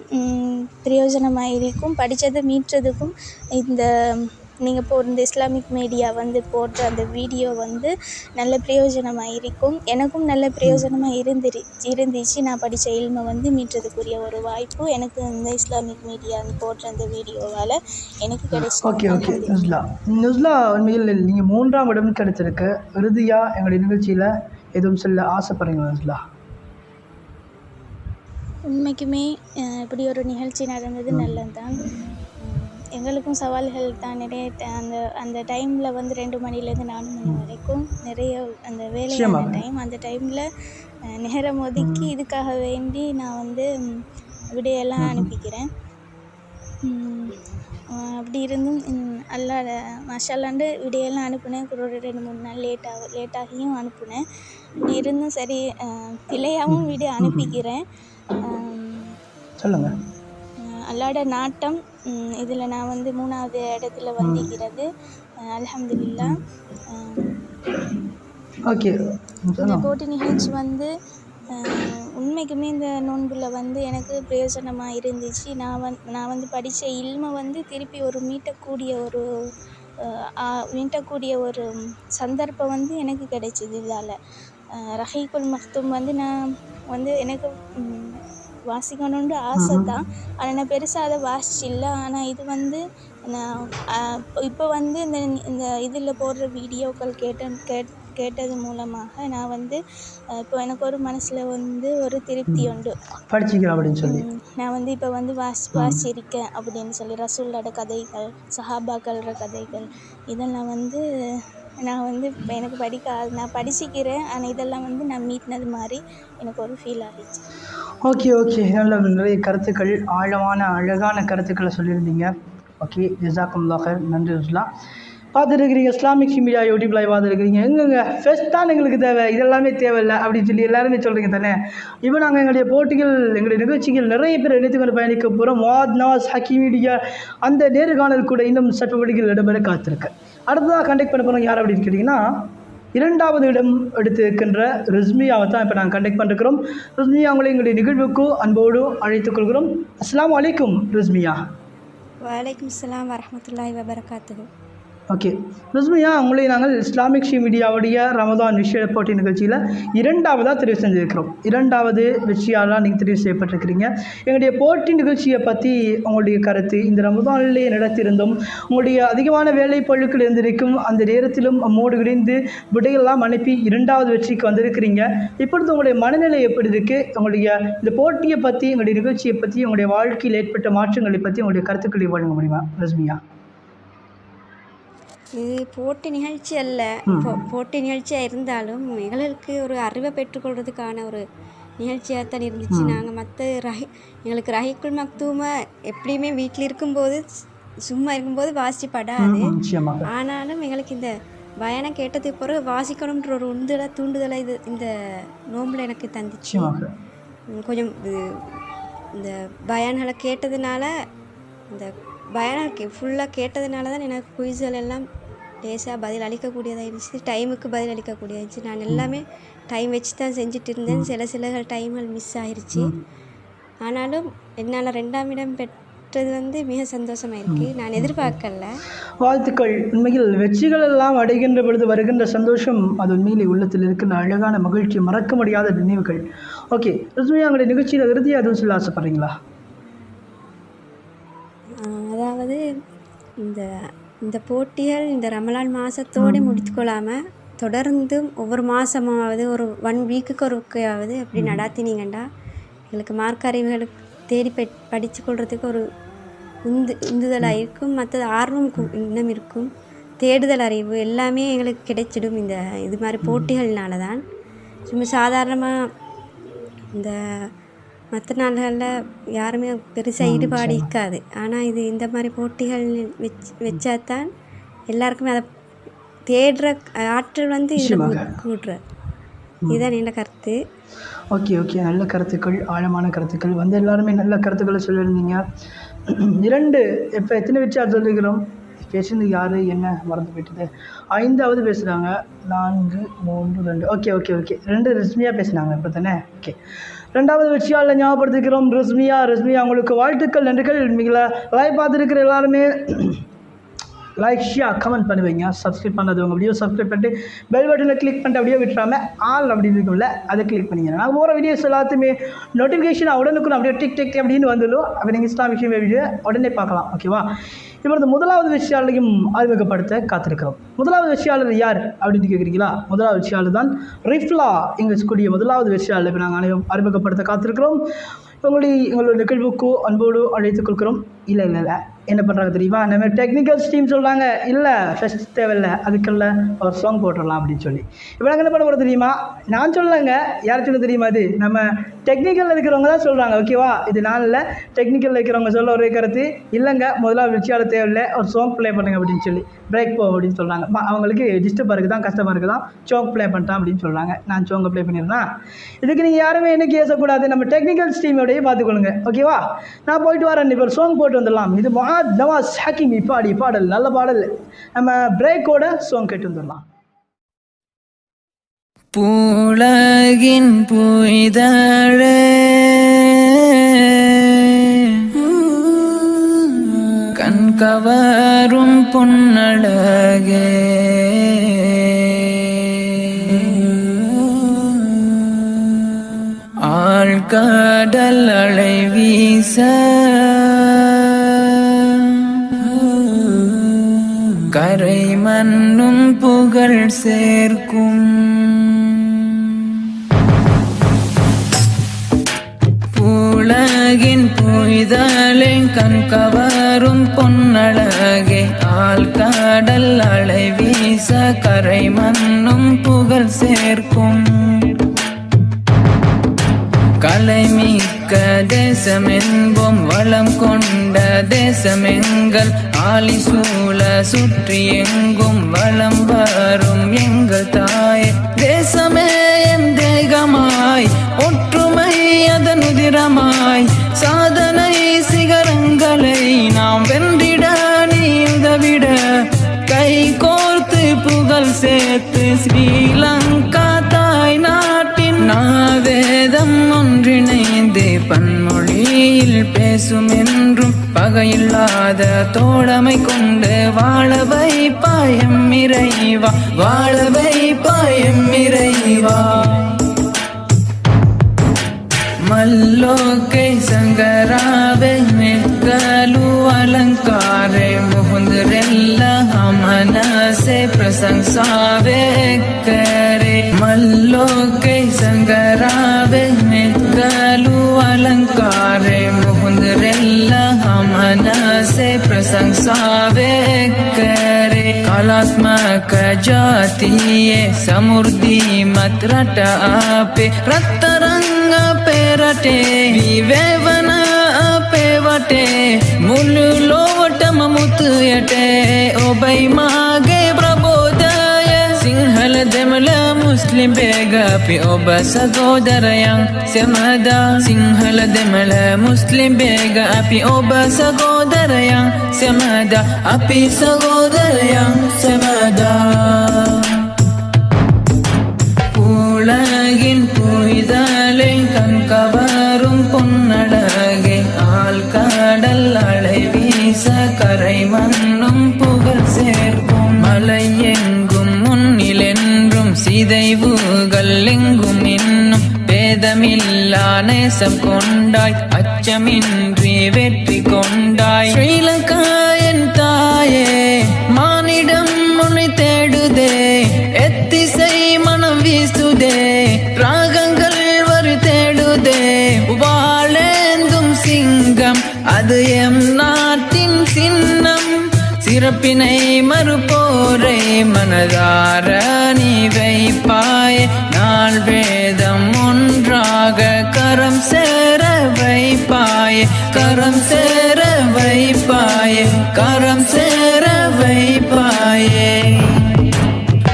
பிரயோஜனமாக இருக்கும், படித்ததை மீட்டுறதுக்கும் இந்த நீங்கள் இந்த இஸ்லாமிக் மீடியா வந்து போடுற அந்த வீடியோ வந்து நல்ல பிரயோஜனமாக இருக்கும். எனக்கும் நல்ல பிரயோஜனமாக இருந்துச்சு. நான் படித்த இல்மை வந்து மீட்டுறதுக்குரிய ஒரு வாய்ப்பு எனக்கு இந்த இஸ்லாமிக் மீடியா போடுற அந்த வீடியோவால் எனக்கு கிடைச்சி. ஓகே நுஸ்லா, உண்மையில் நீங்கள் 3ஆம் இடம் கிடைச்சிருக்கு. இறுதியாக எங்களுடைய நிகழ்ச்சியில் எதுவும் சொல்ல ஆசைப்படுறீங்களா நுஸ்லா? உண்மைக்குமே இப்படி ஒரு நிகழ்ச்சி நடந்தது நல்லது தான். எங்களுக்கும் சவால்கள் தான் நிறைய. அந்த டைமில் வந்து 2 மணிலேருந்து 4 மணி வரைக்கும் நிறைய அந்த வேலையான டைம். அந்த டைமில் நேரம் ஒதுக்கி இதுக்காக வேண்டி நான் வந்து விடையெல்லாம் அனுப்பிக்கிறேன். அப்படி இருந்தும் அல்லாஹ் மாஷால்லாண்டு விடையெல்லாம் அனுப்புனேன். ஒரு 2-3 நாள் லேட்டாகியும் அனுப்புனேன். அப்படி இருந்தும் சரி பிழையாகவும் விட அனுப்பிக்கிறேன். சொல்லுங்கள். அல்லாட நாட்டம் இதில் நான் வந்து 3வது இடத்துல வந்திருக்கிறது. அல்ஹம்துலில்லாஹ். ஓகே, இந்த போட்டி நிகழ்ச்சி வந்து உண்மைக்குமே இந்த நோன்பில் வந்து எனக்கு பிரயோஜனமாக இருந்துச்சு. நான் வந்து படித்த இல்மை வந்து திருப்பி மீட்டக்கூடிய ஒரு சந்தர்ப்பம் வந்து எனக்கு கிடைச்சிது. இதால் ரஹீக்குல் மக்தூம் வந்து நான் வந்து எனக்கு வாசிக்கணுன்ற ஆசை தான். ஆனால் நான் பெருசாக அதை வாசிச்சில்லை. ஆனால் இது வந்து நான் இப்போ வந்து இந்த இதில் போடுற வீடியோக்கள் கேட்டது மூலமாக நான் வந்து இப்போ எனக்கு ஒரு மனசில் வந்து ஒரு திருப்தி உண்டு. படிச்சிக்கிறேன் அப்படின்னு சொல்லி நான் வந்து இப்போ வந்து வாசிச்சிருக்கேன் அப்படின்னு சொல்லி ரசூலோட கதைகள், சஹாபாக்கள்ற கதைகள் இதெல்லாம் வந்து நான் வந்து எனக்கு நான் படிச்சிக்கிறேன். ஆனால் இதெல்லாம் வந்து நான் மீட்டினது மாதிரி எனக்கு ஒரு ஃபீல் ஆகிடுச்சு. ஓகே நல்ல நிறைய கருத்துக்கள், ஆழமான அழகான கருத்துக்களை சொல்லியிருந்தீங்க. ஓகே, ஜஸாக்குமுல்லாஹ் ஹைர். நன்றி நுஸ்லா. பார்த்துருக்கிறீங்க இஸ்லாமிக் மீடியா யூடியூப் லைவ் பார்த்துருக்கிறீங்க. எங்கெங்க ஃபெஸ்ட் தான் எங்களுக்கு தேவை, இதெல்லாமே தேவையில்லை அப்படின்னு சொல்லி எல்லாருமே சொல்கிறீங்க தானே. இப்போ நாங்கள் எங்களுடைய போட்டிகள், எங்களுடைய நிகழ்ச்சிகள் நிறைய பேர் இணைத்துக்கொண்டு பயணிக்க போகிறோம். முஆத் நவாஸ் ஹக்கீம் மீடியா அந்த நேர்காணல் கூட இன்னும் சற்று வழிகள் இடம்பெற காத்திருக்கு. அடுத்ததாக கண்டக்ட் பண்ண போகிறோம் யார் அப்படின்னு கேட்டிங்கன்னா 2வது இடம் எடுத்திருக்கின்ற ரிஸ்மியாவை தான் இப்போ நாங்கள் கண்டக்ட் பண்ணிருக்கிறோம். ரிஸ்மியா, அவங்களை எங்களுடைய நிகழ்வுக்கு அன்போடு அழைத்துக் கொள்கிறோம். அஸ்ஸலாமு அலைக்கும் ரிஸ்மியா. வலைக்கும் அஸ்ஸலாம் வரஹ்மத்துல்லாஹி வபரகாத்துஹு. ஓகே ரஸ்மியா, உங்களை நாங்கள் இஸ்லாமிக் ஷீ மீடியாவுடைய ரமதான் விஷய போட்டி நிகழ்ச்சியில் இரண்டாவதாக தெரிவு செஞ்சுருக்கிறோம். இரண்டாவது வெற்றியாளராக நீங்கள் தெரிவு செய்யப்பட்டிருக்கிறீங்க. எங்களுடைய போட்டி நிகழ்ச்சியை பற்றி உங்களுடைய கருத்து, இந்த ரமதானிலே நடத்தியிருந்தோம், உங்களுடைய அதிகமான வேலை பழுக்கள் இருந்திருக்கும், அந்த நேரத்திலும் அம்மோடு இணைந்து விடையெல்லாம் அனுப்பி இரண்டாவது வெற்றிக்கு வந்திருக்கிறீங்க. இப்பொழுது உங்களுடைய மனநிலை எப்படி இருக்குது? உங்களுடைய இந்த போட்டியை பற்றி, உங்களுடைய நிகழ்ச்சியை பற்றி, உங்களுடைய வாழ்க்கையில் ஏற்பட்ட மாற்றங்களை பற்றி உங்களுடைய கருத்துக்களை வழங்க முடியுமா ரஸ்மியா? இது போட்டி நிகழ்ச்சி அல்ல. போட்டி நிகழ்ச்சியாக இருந்தாலும் எங்களுக்கு ஒரு அறிவை பெற்றுக்கொள்றதுக்கான ஒரு நிகழ்ச்சியாக தான் இருந்துச்சு. நாங்கள் மற்ற எங்களுக்கு ரஹீக்குல் மக்தூமை எப்படியுமே வீட்டில் இருக்கும்போது சும்மா இருக்கும்போது வாசிச்சு படாது. ஆனாலும் எங்களுக்கு இந்த பயானம் கேட்டதுக்கு பிறகு வாசிக்கணுன்ற ஒரு தூண்டுதலை இது இந்த நோம்பில் எனக்கு தந்துச்சு. கொஞ்சம் இந்த பயான்களை கேட்டதுனால, இந்த பயானம் ஃபுல்லாக கேட்டதுனால தான் எனக்கு குயிஸ்கள் எல்லாம் லேசாக பதில் அளிக்கக்கூடியதாக இருந்துச்சு, டைமுக்கு பதில் அளிக்கக்கூடியதாக இருந்துச்சு. நான் எல்லாமே டைம் வச்சு தான் செஞ்சுட்டு இருந்தேன். சில டைம்கள் மிஸ் ஆயிடுச்சு. ஆனாலும் என்னால் 2ஆம் இடம் பெற்றது மிக சந்தோஷமாக இருக்குது. நான் எதிர்பார்க்கல. வாழ்த்துக்கள். உண்மையில் வெற்றிகள் எல்லாம் அடைகின்ற பொழுது வருகின்ற சந்தோஷம், அது உண்மையிலே உள்ளத்தில் இருக்கின்ற அழகான மகிழ்ச்சி, மறக்க முடியாத நினைவுகள். ஓகே ரஸ்மியா, உங்களுடைய நிகழ்ச்சியில் இறுதியாக எதுவும் சொல்ல ஆசைப்படுறீங்களா? அதாவது இந்த போட்டிகள் இந்த ரமலான் மாதத்தோடு முடித்துக்கொள்ளாமல் தொடர்ந்தும் ஒவ்வொரு மாதமாவது ஒரு 1 வீக்குக்கு ஒருக்கையாவது அப்படி நடாத்தினீங்கன்னா எங்களுக்கு மார்க் அறிவுகளுக்கு தேடி படித்து கொள்றதுக்கு ஒரு உந்துதலாக இருக்கும். மற்றது ஆர்வம் இன்னும் இருக்கும். தேடுதல் அறிவு எல்லாமே எங்களுக்கு கிடைச்சிடும் இந்த இது மாதிரி போட்டிகள்னால தான். சும்மா சாதாரணமாக இந்த மற்ற நாள்களில் யாருமே பெருசாக ஈடுபாடு இருக்காது. ஆனால் இந்த மாதிரி போட்டிகள் வச்சா தான் எல்லாருக்குமே அதை தேடுற ஆற்றல் கூடுற. இதுதான் என்னோட கருத்து. ஓகே நல்ல கருத்துக்கள், ஆழமான கருத்துக்கள் எல்லாருமே நல்ல கருத்துக்களை சொல்லியிருந்தீங்க. 2 இப்போ எத்தனை வெற்றியாளர் சொல்லிக்கிறோம்? பேசுனது யார் என்ன மறந்து போயிட்டுது. 5ஆவது பேசுகிறாங்க. 4 3 2. ஓகே 2 ரஸ்மியா பேசுனாங்க இப்போ தானே. ஓகே 2வது வெற்றியாளர் ஞாபகப்படுத்திக்கிறோம். ரஸ்மியா உங்களுக்கு வாழ்த்துக்கள், நன்றிகள். மிக லைவ் பார்த்துருக்கிற எல்லாருமே லைக் ஷேர் கமெண்ட் பண்ணுவீங்க. சப்ஸ்கிரைப் பண்ணாதவங்க வீடியோ சப்ஸ்கிரைப் பண்ணிட்டு பெல் பட்டனை கிளிக் பண்ணிட்டு அப்படியே விட்டுறாமல் ஆல் அப்படின்னு இருக்கும்ல, அதை கிளிக் பண்ணிங்க. நான் போகிற வீடியோஸ் எல்லாத்தையுமே நோட்டிஃபிகேஷன் உடனுக்குன்னு அப்படியே டிக் அப்படின்னு வந்துடும். அப்போ நீங்கள் இஸ்லாமிக் வீடியோ உடனே பார்க்கலாம். ஓகேவா? இப்பொழுது முதலாவது வெற்றியாளரையும் அறிமுகப்படுத்த காத்திருக்கிறோம். முதலாவது வெற்றியாளர் யார் அப்படின்னு கேட்குறீங்களா? முதலாவது வெற்றியாளர் தான் ரிஃப்லா. எங்கள் கூடிய முதலாவது வெற்றியாளர் இப்போ நாங்கள் அறிமுகப்படுத்த காத்திருக்கிறோம். எங்களுடைய நிகழ்வுக்கு அன்போடு அழைத்துக் கொள்கிறோம். இல்லை என்ன பண்ணுறாங்க தெரியுமா? நம்ம டெக்னிக்கல் டீம் சொல்கிறாங்க, இல்லை ஃபஸ்ட் தேவையில்லை, அதுக்கெல்லாம் ஒரு சாங் போட்டுடலாம் அப்படின்னு சொல்லி. இப்போ நாங்கள் என்ன பண்ண போகிறோம் தெரியுமா? நான் சொல்லலைங்க, யார் சொல்ல தெரியுமா? அது நம்ம டெக்னிக்கலில் இருக்கிறவங்க தான் சொல்கிறாங்க. ஓகேவா? இது நான் இல்லை, டெக்னிக்கலில் இருக்கிறவங்க சொல்ல ஒரே கருத்து, இல்லைங்க முதலாவது வெற்றியாளர் தேவையில்லை, ஒரு சாங் ப்ளே பண்ணுங்க அப்படின்னு சொல்லி பிரேக் போ அப்படின்னு சொல்கிறாங்க. அவங்களுக்கு டிஸ்டர்பாக இருக்குது தான், கஷ்டமாக இருக்குது தான், சாங் ப்ளே பண்ணிட்டான் அப்படின்னு சொல்கிறாங்க. நான் சாங்கை ப்ளே பண்ணிடுறேன். இதுக்கு நீங்கள் யாருமே என்ன கேசக்கூடாது, நம்ம டெக்னிக்கல் டீமோடையே பார்த்துக்கொள்ளுங்க. ஓகேவா? நான் போயிட்டு வரேன், இப்போ ஒரு சாங் போட்டு வந்துடலாம். இது நவாஸ் ஹக்கீமி பாடல், நல்ல பாடல். நம்ம பிரேக்கோட சாங் கேட்டு வந்துடலாம். பூலகின் புய்தழே கண்கவரும் பொன்னழகே ஆழ்கடல் அலை வீச கரை மண்ணும் புகழ் சேர்க்கும் பூலகின் பொய்தலை கண்கவரும் பொன்னழகே ஆழ்கடல் அலை வீச கரை மண்ணும் புகழ் சேர்க்கும் கலைமிக்க தேசமென்போம் வளம் கொண்ட தேசமெங்கள் ஆலி சூழ சுற்றி எங்கும் வளம் வரும் எங்கள் தாய் தேசமே என் தேகமாய் ஒற்றுமை அதன் உதிரமாய் சாதனை சிகரங்களை நாம் வென்றிட நீ உதவிட கை கோர்த்து புகழ் சேர்த்து ஸ்ரீலங்கா தாய் நாட்டின் நாவேதம் ஒன்றிணைந்து பன்மொழியில் பேசும் என்றும் பகையில்லாத தோழமை கொண்டு வாழ வைப்பாயம் இறைவா, வாழ வைப்பாயம் இறைவா. मल्लोके संगरावे मेघालु अलंकारे मुहुंदरेल्ला हमना से प्रशंसावे करे. मल्लोके संगरावे मेघालु अलंकारे मुहुंदरेल्ला हमना से प्रशंसावे करे. कलात्मक जातीय समृद्धि मत रट आपे रत्तरंग पेरटे विवेवන අපේ වටේ මුළු ලෝවටම මුතු යටේ ඔබයි මාගේ ප්‍රබෝධය. සිංහල දෙමළ මුස්ලිම් බේග අපි ඔබ සහෝදරයන් සැමදා. සිංහල දෙමළ මුස්ලිම් බේග අපි ඔබ සහෝදරයන් සැමදා. අපි සහෝදරයන් සැමදා. உலகின் புய்தலை கண்கவரும் பொன்னழகே ஆழ்கடல் அலை வீச கரை மண்ணும் புகழ் சேர்க்கும். மலை எங்கும் முன்னில் என்றும் சிதைவுகள் எங்கும் இன்னும் பேதமில்லா நேசம் கொண்டாய் அச்சமின்றி வெற்றி கொண்டாய். ஸ்ரீலங்கா என் தாயே மானிடம் உன்னை தேடுதே எத்திசை மனம் வீசுதே ராகங்கள் வரு தேடுதே. வாழேந்தும் சிங்கம் அது எம் நாட்டின் சின்னம். சிறப்பினை மறுப்போரை மனதார நீ வைப்பாயே. நாள் வேதம் ஒன்றாக கரம் சேர வைப்பாயே. கரம் சேர வைப்பாயே. கரம் சேர வைப்பாயே.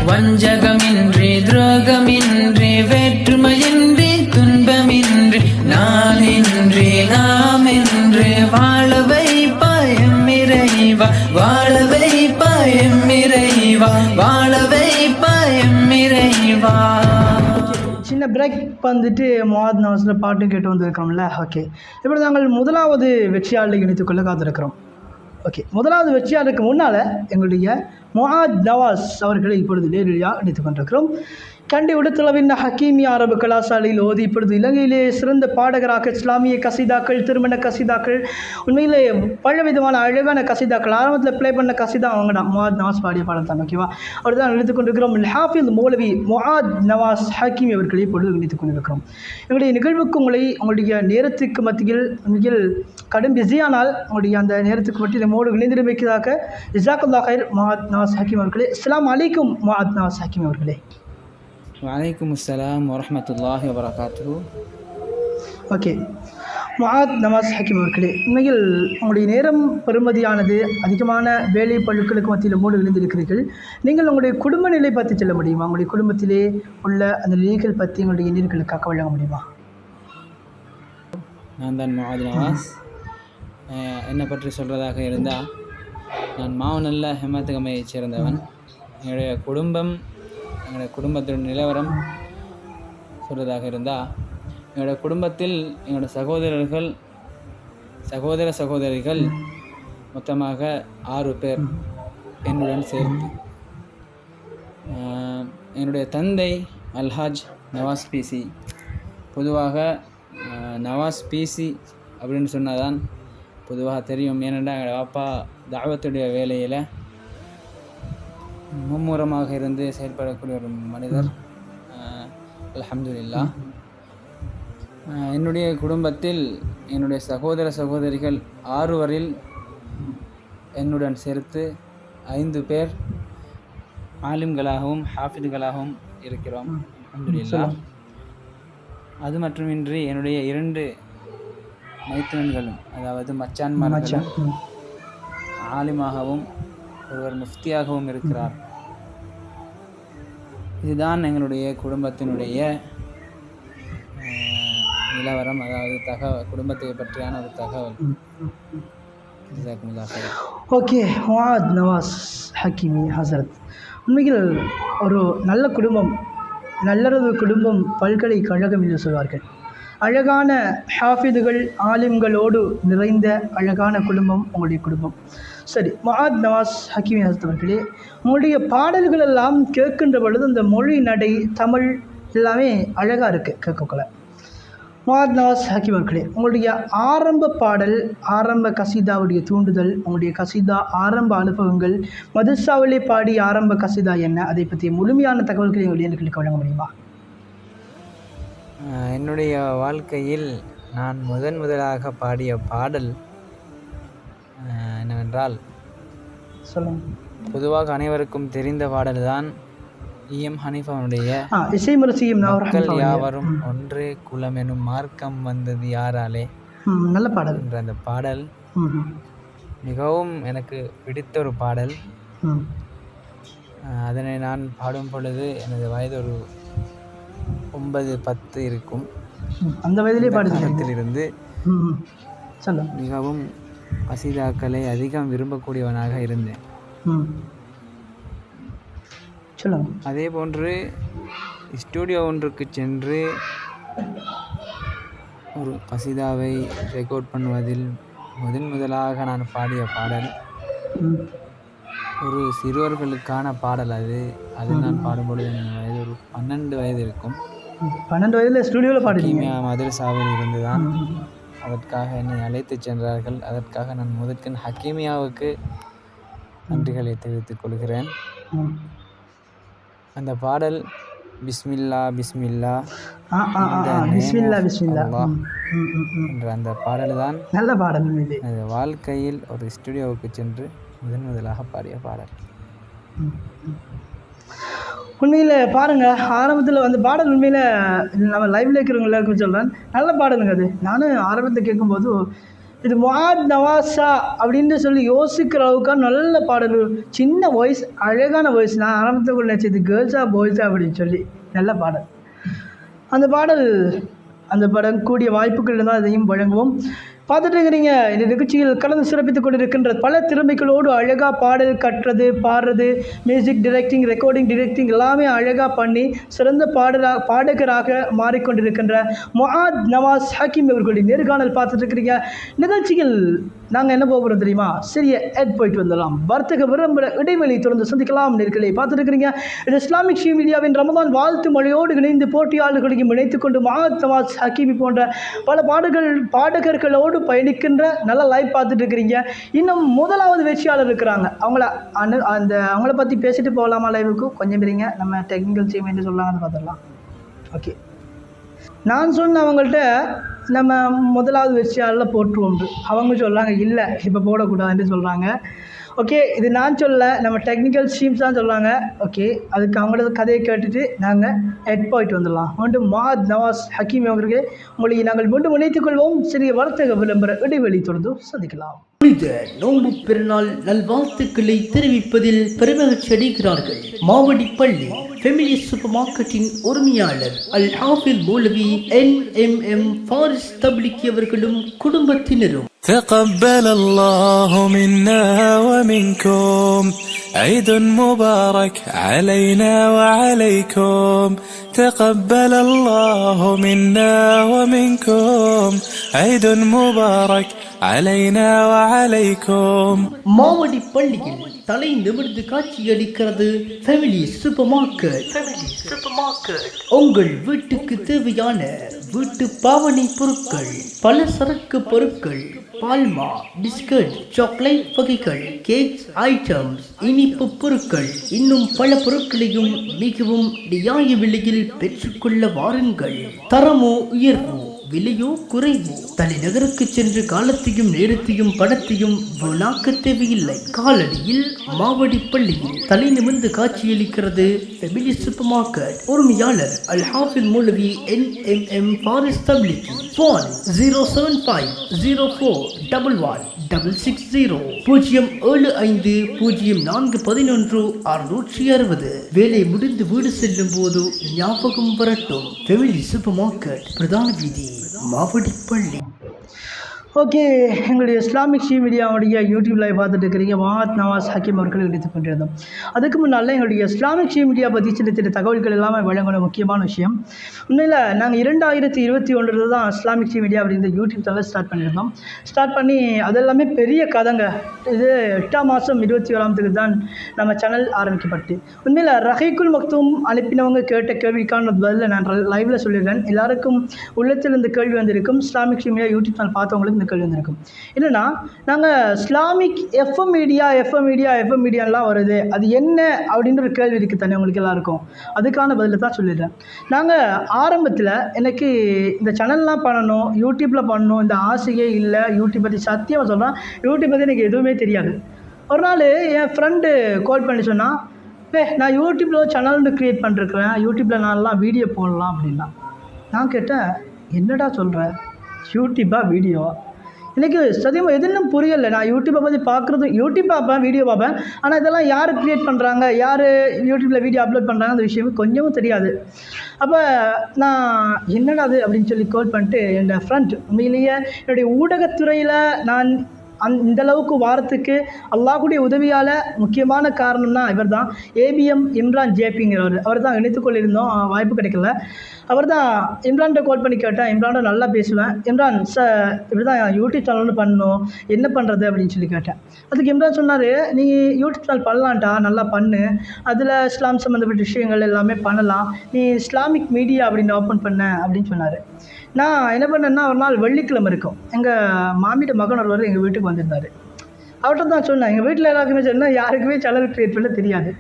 வஞ்சகமின்றி துரோகமின்றி வேற்றுமையின்றி துன்பமின்றி நானின்றி நாமென்று வாழ வைப்பாயம் இறைவா, வாழ வைப்பாயம் இறைவா, வாழ வைப்பாயம் இறைவா. சின்ன பிரேக் வந்துட்டு முஆத் நவாஸில் பாட்டு கேட்டு வந்திருக்கிறோம்ல. ஓகே, இப்படி நாங்கள் முதலாவது வெற்றியாளரை இணைத்துக்கொள்ள காத்திருக்கிறோம். ஓகே, முதலாவது வெற்றியாளருக்கு முன்னால் எங்களுடைய முஆத் நவாஸ் அவர்களை இப்பொழுது நேரடியாக இணைத்துக் கொண்டிருக்கிறோம். கண்டி உடுத்தளவின் ஹக்கீமியா அரபு கலாசாலையில் ஓதி இப்பொழுது இலங்கையிலே சிறந்த பாடகராக இஸ்லாமிய கசிதாக்கள், திருமண கசிதாக்கள், உண்மையிலே பலவிதமான அழகான கசிதாக்கள், ஆரம்பத்தில் ப்ளே பண்ண கசிதா அவங்க தான் முஆத் நவாஸ் பாடிய பாடம் தான். ஓகேவா, அவர் தான் இணைத்துக் கொண்டிருக்கிறோம். ஹாஃபிஸ் மௌலவி முஆத் நவாஸ் ஹக்கீமி அவர்களை இப்பொழுது இணைத்துக் கொண்டிருக்கிறோம். எங்களுடைய நிகழ்வுக்கு உங்களுடைய நேரத்துக்கு மத்தியில் மிக கடும் பிஸியானால் உங்களுடைய அந்த நேரத்துக்கு மத்தியில் நம்மோடு இணைந்திருமைக்காக ஜஸாக்கல்லாஹ் கைர் முஆத் நவாஸ் ஹக்கீம் அவர்களே. அஸ்ஸலாமு அலைக்கும் முஆத் நவாஸ் ஹக்கீம் அவர்களே. வலைக்கும் அஸ்ஸலாம் வரஹ்மத்துல்லாஹி வபரகாத்துஹு. ஓகே, முஆத் நவாஸ் ஹக்கீம் அவர்களே, உண்மையில் உங்களுடைய நேரம் பெறுமதியானது அதிகமான வேலை பழுக்களுக்கு மத்தியில் மூடு விழுந்திருக்கிறீர்கள். நீங்கள் உங்களுடைய குடும்ப நிலை பற்றி சொல்ல முடியுமா? உங்களுடைய குடும்பத்திலே உள்ள அந்த நிலைகள் பற்றி உங்களுடைய நீர்களுக்காக வழங்க முடியுமா? நான் தான் முஆத் நவாஸ். என்னை பற்றி சொல்கிறதாக இருந்தால், நான் மாவனல்ல ஹெமத்துகமையைச் சேர்ந்தவன். என்னுடைய குடும்பத்தோட நிலவரம் சொல்கிறதாக இருந்தால், என்னோடய குடும்பத்தில் என்னோடய சகோதரிகள் மொத்தமாக 6 பேர் என்னுடன் சேர்த்து. என்னுடைய தந்தை அல்ஹாஜ் நவாஸ் பிசி. பொதுவாக நவாஸ் பிசி அப்படின்னு சொன்னால் தான் பொதுவாக தெரியும். ஏனென்றால் எங்கள் அப்பா தாவத்துடைய வேலையில் மும்முரமாக இருந்து செயல்படக்கூடிய ஒரு மனிதர். அல்ஹம்துலில்லாஹ். என்னுடைய குடும்பத்தில் என்னுடைய சகோதரிகள் 6 வரில் என்னுடன் சேர்த்து 5 பேர் ஆலிம்களாகவும் ஹாஃபிதுகளாகவும் இருக்கிறோம். அல்ஹம்துலில்லாஹ். அது மட்டுமின்றி என்னுடைய 2 மைத்துனன்களும், அதாவது மச்சான்மார்களும் ஆலிமாகவும் ஒருவர் முஃப்தியாகவும் இருக்கிறார். இதுதான் எங்களுடைய குடும்பத்தினுடைய நிலவரம், அதாவது குடும்பத்தை பற்றியான ஒரு தகவல். ஓகே, முஆத் நவாஸ் ஹக்கீமி ஹசரத், உண்மையில் ஒரு நல்ல குடும்பம், நல்லறவு குடும்பம் பல்கலைக்கழகம் என்று சொல்வார்கள். அழகான ஹாஃபிதுகள் ஆலிம்களோடு நிறைந்த அழகான குடும்பம் உங்களுடைய குடும்பம். சரி, முஆத் நவாஸ் ஹக்கீமி ஹசரத் அவர்களே, உங்களுடைய பாடல்கள் எல்லாம் கேட்கின்ற பொழுது இந்த மொழி நடை தமிழ் எல்லாமே அழகாக இருக்குது கேட்கக்குள்ள. முஆத் நவாஸ் ஹக்கீம் அவர்களே, உங்களுடைய ஆரம்ப பாடல், ஆரம்ப கசீதாவுடைய தூண்டுதல், உங்களுடைய கசீதா ஆரம்ப அனுபவங்கள், மதுசாவிலே பாடி ஆரம்ப கசீதா என்ன, அதை பற்றிய முழுமையான தகவல்களை எங்களுடைய நேயர்களுக்கு வழங்க முடியுமா? என்னுடைய வாழ்க்கையில் நான் முதலாக பாடிய பாடல் என்னவென்றால், சொல்லுங்கள். பொதுவாக அனைவருக்கும் தெரிந்த பாடல் தான் இஎம் ஹனீஃபாவுடைய இசைமுரசியும் மக்கள் யாவரும் ஒன்றே குலம் எனும் மார்க்கம் வந்தது யாராலே. நல்ல பாடல் என்ற அந்த பாடல் மிகவும் எனக்கு பிடித்த ஒரு பாடல். அதனை நான் பாடும் பொழுது எனது வயது ஒரு 9-10 இருக்கும். அந்த வயதிலே பாடத்திலிருந்து மிகவும் கசீதாக்களை அதிகம் விரும்பக்கூடியவனாக இருந்தேன். அதே போன்று ஸ்டூடியோ ஒன்றுக்கு சென்று ஒரு கசீதாவை ரெக்கார்ட் பண்ணுவதில் முதலாக நான் பாடிய பாடல் ஒரு சிறுவர்களுக்கான பாடல். அது நான் பாடும்பொழுது என் வயது ஒரு 12 வயது இருக்கும். 12 வயதில் ஸ்டூடியோவில் பாடினீங்க? மதரசாவில் இருந்து தான் அதற்காக என்னை அழைத்து சென்றார்கள். அதற்காக நான் முதற்கண் ஹக்கீமியாவுக்கு நன்றிகளை தெரிவித்துக் கொள்கிறேன். அந்த பாடல் பிஸ்மில்லா பிஸ்மில்லா பிஸ்மில்லா பிஸ்மில்லா என்ற அந்த பாடல் தான் நல்ல பாடல். எனது வாழ்க்கையில் ஒரு ஸ்டுடியோவுக்கு சென்று முதலாக பாடிய பாடல். உண்மையில் பாருங்கள், ஆரம்பத்தில் அந்த பாடல் உண்மையில் நம்ம லைவில் இருக்கிறவங்க எல்லாருக்கும் சொல்கிறேன், நல்ல பாடலுங்க அது. நானும் ஆரம்பத்தில் கேட்கும்போது இது முஆத் நவாஸா அப்படின்னு சொல்லி யோசிக்கிற அளவுக்கான நல்ல பாடல். சின்ன வாய்ஸ், அழகான வாய்ஸ். நான் ஆரம்பத்துக்குள்ள நினச்சது கேர்ள்ஸா பாய்ஸா அப்படின்னு சொல்லி. நல்ல பாடல். அந்த படம் கூடிய வாய்ப்புகள் இருந்தால் அதையும் வழங்குவோம். பார்த்துட்டு இருக்கிறீங்க, இந்த நிகழ்ச்சியில் கலந்து சிறப்பித்துக் கொண்டிருக்கின்ற பல திறமைகளோடு அழகாக பாடல் கட்டுறது, பாடுறது, மியூசிக் டைரக்டிங், ரெக்கார்டிங் டைரக்டிங் எல்லாமே அழகாக பண்ணி சிறந்த பாடகராக மாறிக்கொண்டிருக்கின்ற முஆத் நவாஸ் ஹக்கீம் அவர்களுடைய நேர்காணல் பார்த்துட்டு இருக்கிறீங்க. நிகழ்ச்சியில் நாங்கள் என்ன போகிறோம் தெரியுமா? சிறிய போயிட்டு வந்துடலாம். வர்த்தக விரும்புகிற இடைவெளி தொடர்ந்து சந்திக்கலாம். நேர்களை பார்த்துட்டு இருக்கிறீங்க. இது இஸ்லாமிக் ஷீ மீடியாவின் ரமதான் வாழ்த்து மொழியோடு இணைந்து போட்டியாளர்களையும் இணைத்துக் கொண்டு முஆத் நவாஸ் ஹக்கீமி போன்ற பல பாடகர்களோடு பயணிக்கின்ற நல்ல லைவ் பார்த்துட்டு இருக்கிறீங்க. இன்னும் முதலாவது வெற்றியாளர் இருக்கிறாங்க. அவங்கள பற்றி பேசிட்டு போகலாமா லைவுக்கு? கொஞ்சம் பெரியங்க, நம்ம டெக்னிக்கல் டீம் என்று சொல்லாங்கன்னு பார்த்துடலாம். ஓகே, நான் சொன்ன அவங்கள்ட்ட நம்ம முதலாவது வெற்றியாளரில் போட்டுருவோம். அவங்க சொல்கிறாங்க இல்லை இப்போ போடக்கூடாதுன்னு சொல்கிறாங்க. ஓகே, இது நான் சொல்ல, நம்ம டெக்னிக்கல் டீம்ஸ் தான் சொல்கிறாங்க. ஓகே, அதுக்கு அவங்களோட கதையை கேட்டுட்டு நாங்கள் போயிட்டு வந்துடலாம். மீண்டும் முஆத் நவாஸ் ஹக்கீம் அவர்களே, உங்களை நாங்கள் மீண்டும் இணைத்துக் கொள்வோம். சிறிய வர்த்தக விளம்பர இடைவெளி தொடர்ந்து சந்திக்கலாம். நோன்பு பெருநாள் நல்வாழ்த்துக்களை தெரிவிப்பதில் பெருமகிழ்ச்சி அடைகிறார்கள் மாவடி பள்ளி ஃபெமிலி சூப்பர் மார்க்கெட்டின் உரிமையாளர் அல் ஹாஃபில் மௌலவி NMM ஃபாரிஸ் தப்லிகி அவர்களும் குடும்பத்தினரும். تقبل الله منا ومنكم عيد مبارك علينا وعليكم. تقبل الله منا ومنكم عيد مبارك علينا وعليكم. மாவடி பள்ளியில் தலை நிமிர்ந்து காட்சியளிக்கிறது ஃபெமிலி சூப்பர் மார்க்கெட். உங்கள் வீட்டுக்கு தேவையான வீட்டு பாவனை பொருட்கள், பல சரக்கு பொருட்கள், பால்மா, பிஸ்கட், சாக்லேட் வகைகள், கேக்ஸ் ஐட்டம்ஸ், இனிப்பு பொருட்கள், இன்னும் பல பொருட்களையும் மிகவும் நியாய விலையில் பெற்றுக்கொள்ள வாருங்கள். தரமோ உயர்வோ, விலையோ குறைவோ, தலைநகருக்கு சென்று காலத்தையும் நேரத்தையும் பணத்தையும் வீணாக்க தேவையில்லை. காலடியில் மாவடி பள்ளியில் தலை நிமிர்ந்து காட்சியளிக்கிறது ஃபெமிலி சூப்பர் மார்க்கெட். உரிமையாளர் அல் ஹாஃபில் மௌலவி NMM ஃபாரிஸ் தப்லிகி. ஃபோன் 07504116660 075041160. வேலை முடிந்து வீடு செல்லும் போது ஞாபகம் வரட்டும், ஃபெமிலி சூப்பர் மார்க்கெட், பிரதான வீதி, மாவடி பள்ளி. ஓகே, எங்களுடைய இஸ்லாமிக் மீடியாவுடைய யூடியூப் லைவ் பார்த்துட்டு இருக்கிறீங்க. வாத் நவாஸ் ஹக்கீம் அவர்கள் எடுத்துக் கொண்டிருந்தோம். அதுக்கு முன்னால் எங்களுடைய இஸ்லாமிக் மீடியா பற்றி சின்ன சின்ன தகவல்கள் எல்லாமே வழங்கின முக்கியமான விஷயம். உண்மையில் நாங்கள் 2021 தான் இஸ்லாமிக் மீடியா அப்படின்ற யூடியூப் சேனல் ஸ்டார்ட் பண்ணியிருந்தோம். ஸ்டார்ட் பண்ணி அதெல்லாமே பெரிய கதைங்க. இது 8ஆம் மாதம் 27ஆம் தேதி தான் நம்ம சேனல் ஆரம்பிக்கப்பட்டு. உண்மையில் ரஹீக்குல் மக்தூம் அனுப்பினவங்க கேட்ட கேள்விக்கான பதில் நான் லைவில் சொல்லிடுறேன். எல்லாருக்கும் உள்ளத்தில் இந்த கேள்வி வந்திருக்கும். இஸ்லாமிக் மீடியா யூடியூப் சேனல் பார்த்தவங்களுக்கு இந்த கேள்வி வந்திருக்கும். என்னென்னா, நாங்கள் இஸ்லாமிக் எஃப்எம் மீடியாலாம் வருது, அது என்ன அப்படின்ற ஒரு கேள்வி இருக்குது தானே உங்களுக்கு எல்லாருக்கும். அதுக்கான பதில் தான் சொல்லிடுறேன். நாங்கள் ஆரம்பத்தில் எனக்கு இந்த சேனல்லாம் பண்ணணும், யூடியூப்பில் பண்ணணும் இந்த ஆசையே இல்லை. யூடியூப் பற்றி சத்தியமாக சொல்கிறேன், யூடியூப் பற்றி எனக்கு எதுவுமே தெரியாது. ஒரு நாள் என் ஃப்ரெண்டு கால் பண்ணி சொன்னால், நான் யூடியூப்பில் சேனல் க்ரியேட் பண்ணிருக்கிறேன், யூடியூப்பில் நான்லாம் வீடியோ போடலாம் அப்படின்னா. நான் கேட்டேன், என்னடா சொல்கிறேன், யூடியூப்பா வீடியோவா? எனக்கு சத்தியமாக எதுன்னு புரியலை. நான் யூடியூப்பை பற்றி பார்க்குறது, யூடியூப் பார்ப்பேன், வீடியோ பார்ப்பேன், ஆனால் இதெல்லாம் யார் க்ரியேட் பண்ணுறாங்க, யார் யூடியூப்பில் வீடியோ அப்லோட் பண்ணுறாங்க அந்த விஷயம் கொஞ்சமும் தெரியாது. அப்போ நான் என்னடா அது அப்படின்னு சொல்லி கால் பண்ணிட்டு என்னோடய ஃப்ரெண்ட், உண்மையிலேயே என்னுடைய ஊடகத்துறையில் நான் இந்தளவுக்கு வாரத்துக்கு அல்லாஹ்வுடைய உதவியால் முக்கியமான காரணம்னா இவர் தான். ஏபிஎம் இம்ரான் ஜேபிங்கிறவர், அவர் தான் இணைத்துக்கொள்ளிருந்தோம், வாய்ப்பு கிடைக்கல. அவர் தான் இம்ரான்கிட்ட கால் பண்ணி கேட்டேன். இம்ரான்கிட்ட நல்லா பேசுவேன். இம்ரான் சார் இப்படி தான் யூடியூப் சேனல்னு பண்ணணும், என்ன பண்ணுறது அப்படின்னு சொல்லி கேட்டேன். அதுக்கு இம்ரான் சொன்னார், நீ யூடியூப் சேனல் பண்ணலான்ட்டா, நல்லா பண்ணு, அதில் இஸ்லாம் சம்மந்தப்பட்ட விஷயங்கள் எல்லாமே பண்ணலாம், நீ இஸ்லாமிக் மீடியா அப்படின்னு ஓப்பன் பண்ண அப்படின்னு சொன்னார். நான் என்ன பண்ணேன்னா, ஒரு நாள் வெள்ளிக்கிழமை இருக்கும், எங்கள் மாமியோட மகன் ஒருவர் எங்கள் வீட்டுக்கு வந்திருந்தார். அவர்கிட்ட தான் சொன்னேன், எங்கள் வீட்டில் எல்லாருக்குமே சொன்னேன், யாருக்குமே சேனல் க்ரியேட் பண்ண தெரியாது.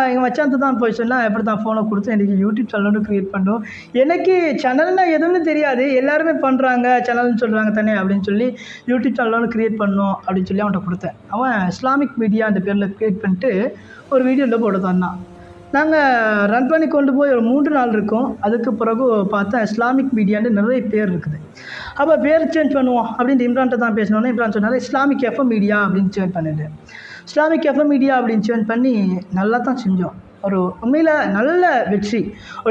எங்கள் மச்சான்ட்டு தான் போய் சொன்னேன், எப்படி தான் ஃபோனை கொடுத்து எனக்கு யூடியூப் சேனலும் க்ரியேட் பண்ணோம், எனக்கு சேனல்னால் எதுவுமே தெரியாது, எல்லாருமே பண்ணுறாங்க சேனல்னு சொல்கிறாங்க தானே அப்படின்னு சொல்லி யூடியூப் சேனலும் க்ரியேட் பண்ணோம் அப்படின்னு சொல்லி அவன்கிட்ட கொடுத்தேன். அவன் இஸ்லாமிக் மீடியா அந்த பேரில் க்ரியேட் பண்ணிட்டு ஒரு வீடியோவில் போட்டு தந்தான். நாங்கள் ரன் பண்ணி கொண்டு போய் ஒரு 3 நாள் இருக்கும். அதுக்கு பிறகு பார்த்தா இஸ்லாமிக் மீடியான்னு நிறைய பேர் இருக்குது. அப்போ பேர் சேஞ்ச் பண்ணுவோம் அப்படின்ட்டு இம்ரான்கிட்ட தான் பேசினோன்னே இம்ரான் சொன்னார், இஸ்லாமிக் எஃப்எம் மீடியா அப்படின்னு சேஞ்ச் பண்ணிட்டு, இஸ்லாமிக் எஃப்எம் மீடியா அப்படின்னு சேஞ்ச் பண்ணி நல்லா தான் செஞ்சோம். ஒரு உண்மையில் நல்ல வெற்றி.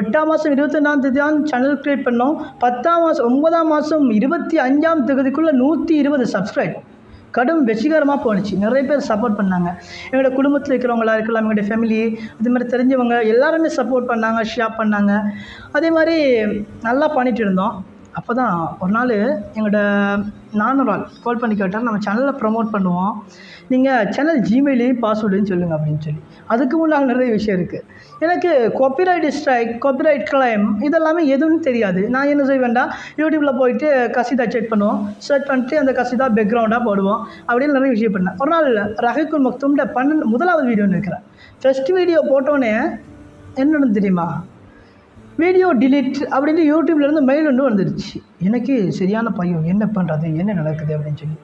8ஆம் மாதம் 22ஆம் தேதி தான் சேனல் க்ரியேட் பண்ணோம். 9ஆம் மாதம் 25ஆம் தேதிக்குள்ளே 120 சப்ஸ்கிரைப். கடும் வெற்றிகரமாக போணுச்சு. நிறைய பேர் சப்போர்ட் பண்ணாங்க. எங்களோட குடும்பத்தில் இருக்கிறவங்களா இருக்கலாம், எங்களுடைய ஃபேமிலி, அது மாதிரி தெரிஞ்சவங்க எல்லாருமே சப்போர்ட் பண்ணாங்க, ஷேர் பண்ணாங்க. அதே மாதிரி நல்லா பண்ணிகிட்டு இருந்தோம். அப்போ தான் ஒரு நாள் எங்களோட நானூறு ஆள் கால் பண்ணி கேட்டால், நம்ம சேனலில் ப்ரமோட் பண்ணுவோம், நீங்கள் சேனல் ஜிமெயிலையும் பாஸ்வேர்டுன்னு சொல்லுங்கள் அப்படின்னு சொல்லி. அதுக்கு முன்னால் நிறைய விஷயம் இருக்குது. எனக்கு காப்பிரைட் ஸ்ட்ரைக், காப்பிரைட் கிளைம் இதெல்லாமே எதுவும் தெரியாது. நான் என்ன செய்வேன்டா, யூடியூப்பில் போயிட்டு கசிதா செக் பண்ணுவோம், சர்ச் பண்ணிட்டு அந்த கசிதா பேக்ரவுண்டாக போடுவோம், அப்படின்னு நிறைய விஷயம் பண்ணேன். ஒரு நாள் ரஹீக்குல் மக்தூம்ட 1வது வீடியோன்னு இருக்கிறேன். ஃபஸ்ட் வீடியோ போட்டோன்னே என்னன்னு தெரியுமா, வீடியோ டிலீட் அப்படின்ட்டு யூடியூப்லேருந்து மெயில் ஒன்று வந்துடுச்சு. எனக்கு சரியான பையன், என்ன பண்ணுறது, என்ன நடக்குது அப்படின்னு சொல்லி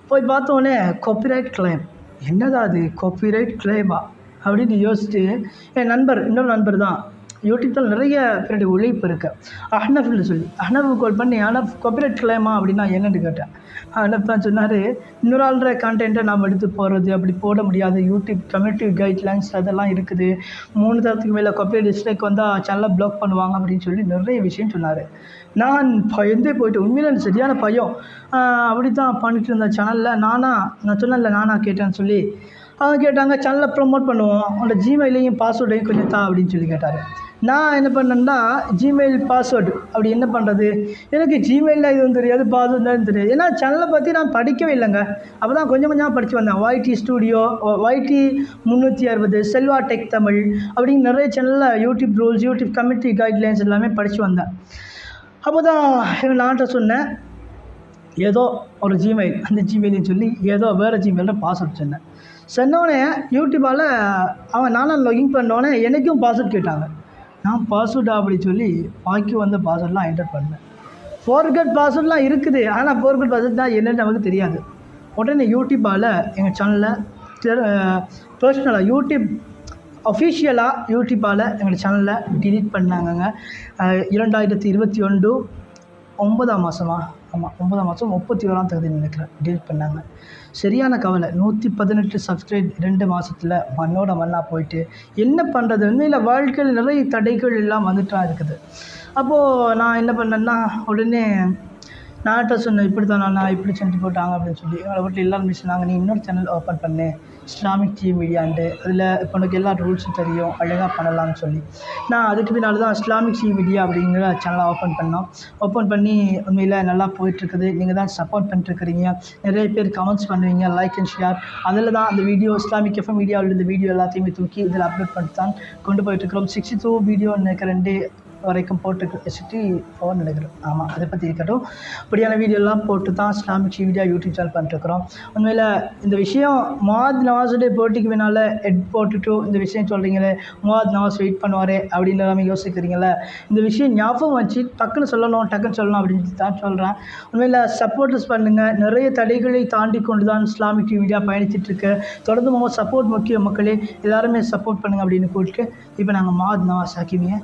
போய் பார்த்தோன்னே காப்பிரைட் கிளைம். என்னதா அது காப்பிரைட் கிளைமா அப்படின்னு யோசிச்சுட்டு என் நண்பர், இன்னொரு நண்பர் தான், யூடியூப்பில் நிறைய பேருடைய உழைப்பு இருக்குது, அஹ்னஃப்னு சொல்லி, அஹ்னஃப் கால் பண்ணி, அஹ்னஃப் காப்பிரைட் கிளைமா அப்படின்னா என்னென்னு கேட்டேன். அஹ்னஃப் தான் சொன்னார், இன்னொரு ஆள்ற கான்டென்ட்டை நாம் எடுத்து போகிறது அப்படி போட முடியாது, யூடியூப் கம்யூனிட்டி கைட்லைன்ஸ் அதெல்லாம் இருக்குது, 3 தரத்துக்கு மேலே காப்பிரைட் ஸ்ட்ரைக் வந்தால் சேனலை ப்ளாக் பண்ணுவாங்க அப்படின்னு சொல்லி நிறைய விஷயம் சொன்னார். நான் பயந்தே போய்ட்டு, உண்மையில சரியான பயம். அப்படி தான் பண்ணிட்டு இருந்த சேனலில் நான் சொன்னேன்ல, நானாக கேட்டேன்னு சொல்லி அவங்க கேட்டாங்க, சேனலை ப்ரமோட் பண்ணுவோம், உங்களோட ஜிமெயிலையும் பாஸ்வேர்டையும் கொஞ்சம் தான் அப்படின்னு சொல்லி கேட்டார். நான் என்ன பண்ணேன்னா, ஜிமெயில் பாஸ்வேர்டு அப்படி என்ன பண்ணுறது, எனக்கு ஜிமெயிலில் இதுவும் தெரியாது, பாஸ்வேர்டு தான் தெரியாது. ஏன்னா சேனலை பற்றி நான் படிக்கவே இல்லைங்க. அப்போ தான் கொஞ்சம் கொஞ்சமாக படித்து வந்தேன். YT studio, YT 360, Selva tech Tamil அப்படின்னு நிறைய சேனலில் YouTube rules, YouTube community guidelines எல்லாமே படித்து வந்தேன். அப்போ தான் எங்கள் நான்கிட்ட சொன்னேன், ஏதோ ஒரு ஜிமெயில், அந்த ஜிமெயில்னு சொல்லி ஏதோ வேறு ஜிமெயிலில் பாஸ்வேர்ட் சொன்னோடனே யூடியூப்பால் அவன் நானும் லாகின் பண்ணோடனே எனக்கும் பாஸ்வேர்ட் கேட்டாங்க. நான் பாஸ்வேர்டா அப்படி சொல்லி பாக்கி வந்த பாஸ்வேர்டெலாம் என்டர் பண்ணேன். ஃபோர்கட் பாஸ்வேர்டெலாம் இருக்குது, ஆனால் ஃபோர்கட் பாஸ்வேர்ட் தான் என்னென்னு நமக்கு தெரியாது. உடனே யூடியூப்பால் எங்கள் சேனலில் பர்சனலாக யூடியூப் அஃபிஷியலாக யூடியூப்பால் எங்கள் சேனலில் டிலீட் பண்ணாங்கங்க. 2021 9ஆம் மாதமா, ஆமாம் 9ஆம் மாதம் 31ஆம் தேதி நினைக்கிறேன் டிலீட் பண்ணாங்க. சரியான கவலை. 118 சப்ஸ்கிரைப் 2 மாதத்தில் மண்ணோட மண்ணாக போயிட்டு என்ன பண்ணுறது. உண்மையில் வாழ்க்கையில் நிறைய தடைகள் எல்லாம் வந்துட்டா இருக்குது. அப்போது நான் என்ன பண்ணேன்னா, உடனே நான் சொன்னேன் இப்படி தான் நான் இப்படி செஞ்சு போட்டாங்க அப்படின்னு சொல்லி எங்களை வீட்டில் எல்லாருமே சொன்னாங்க, நீ இன்னொரு சேனல் ஓப்பன் பண்ணு இஸ்லாமிக் டிவி மீடியான்ட்டு, அதில் இப்போ உனக்கு எல்லா ரூல்ஸும் தெரியும், அழகாக பண்ணலாம்னு சொல்லி நான் அதுக்கு பின்னால் தான் இஸ்லாமிக் டிவி மீடியா அப்படிங்கிற சேனலை ஓப்பன் பண்ணோம். ஓப்பன் பண்ணி உண்மையில் நல்லா போயிட்டுருக்குது. நீங்கள் தான் சப்போர்ட் பண்ணிட்டுருக்கிறீங்க, நிறைய பேர் கமெண்ட்ஸ் பண்ணுவீங்க, லைக் அண்ட் ஷேர். அதில் தான் அந்த வீடியோ இஸ்லாமிக் எஃப்எம் மீடியாவில் இந்த வீடியோ எல்லாத்தையுமே தூக்கி இதில் அப்லோட் பண்ணிட்டு தான் கொண்டு போயிட்டுருக்கிறோம். 62 வீடியோ நினைக்கிறேன் 2 வரைக்கும் போட்டு 64 நினைக்கிறேன். ஆமாம், அதை பற்றி இருக்கட்டும். இப்படியான வீடியோலாம் போட்டு தான் இஸ்லாமிக் மீடியா யூடியூப் சேனல் பண்ணிட்டுருக்குறோம். உண்மையில் இந்த விஷயம் முஆத் நவாஸுடைய போட்டிக்கு பின்னால் ஹெட் போட்டுட்டு இந்த விஷயம் சொல்கிறீங்களே, முஆத் நவாஸ் வெயிட் பண்ணுவார் அப்படின்னு எல்லாமே யோசிக்கிறீங்களே, இந்த விஷயம் ஞாபகம் வச்சு டக்குன்னு சொல்லணும் அப்படின்னு தான் சொல்கிறேன். உண்மையில் சப்போர்ட்ஸ் பண்ணுங்கள். நிறைய தடைகளை தாண்டி கொண்டு தான் இஸ்லாமிக் மீடியா பயணிச்சிட்ருக்கு. தொடர்ந்து சப்போர்ட் முக்கிய மக்களே, எல்லாருமே சப்போர்ட் பண்ணுங்கள் அப்படின்னு கூப்பிட்டு இப்போ நாங்கள் முஆத் நவாஸ் ஹக்கீமியை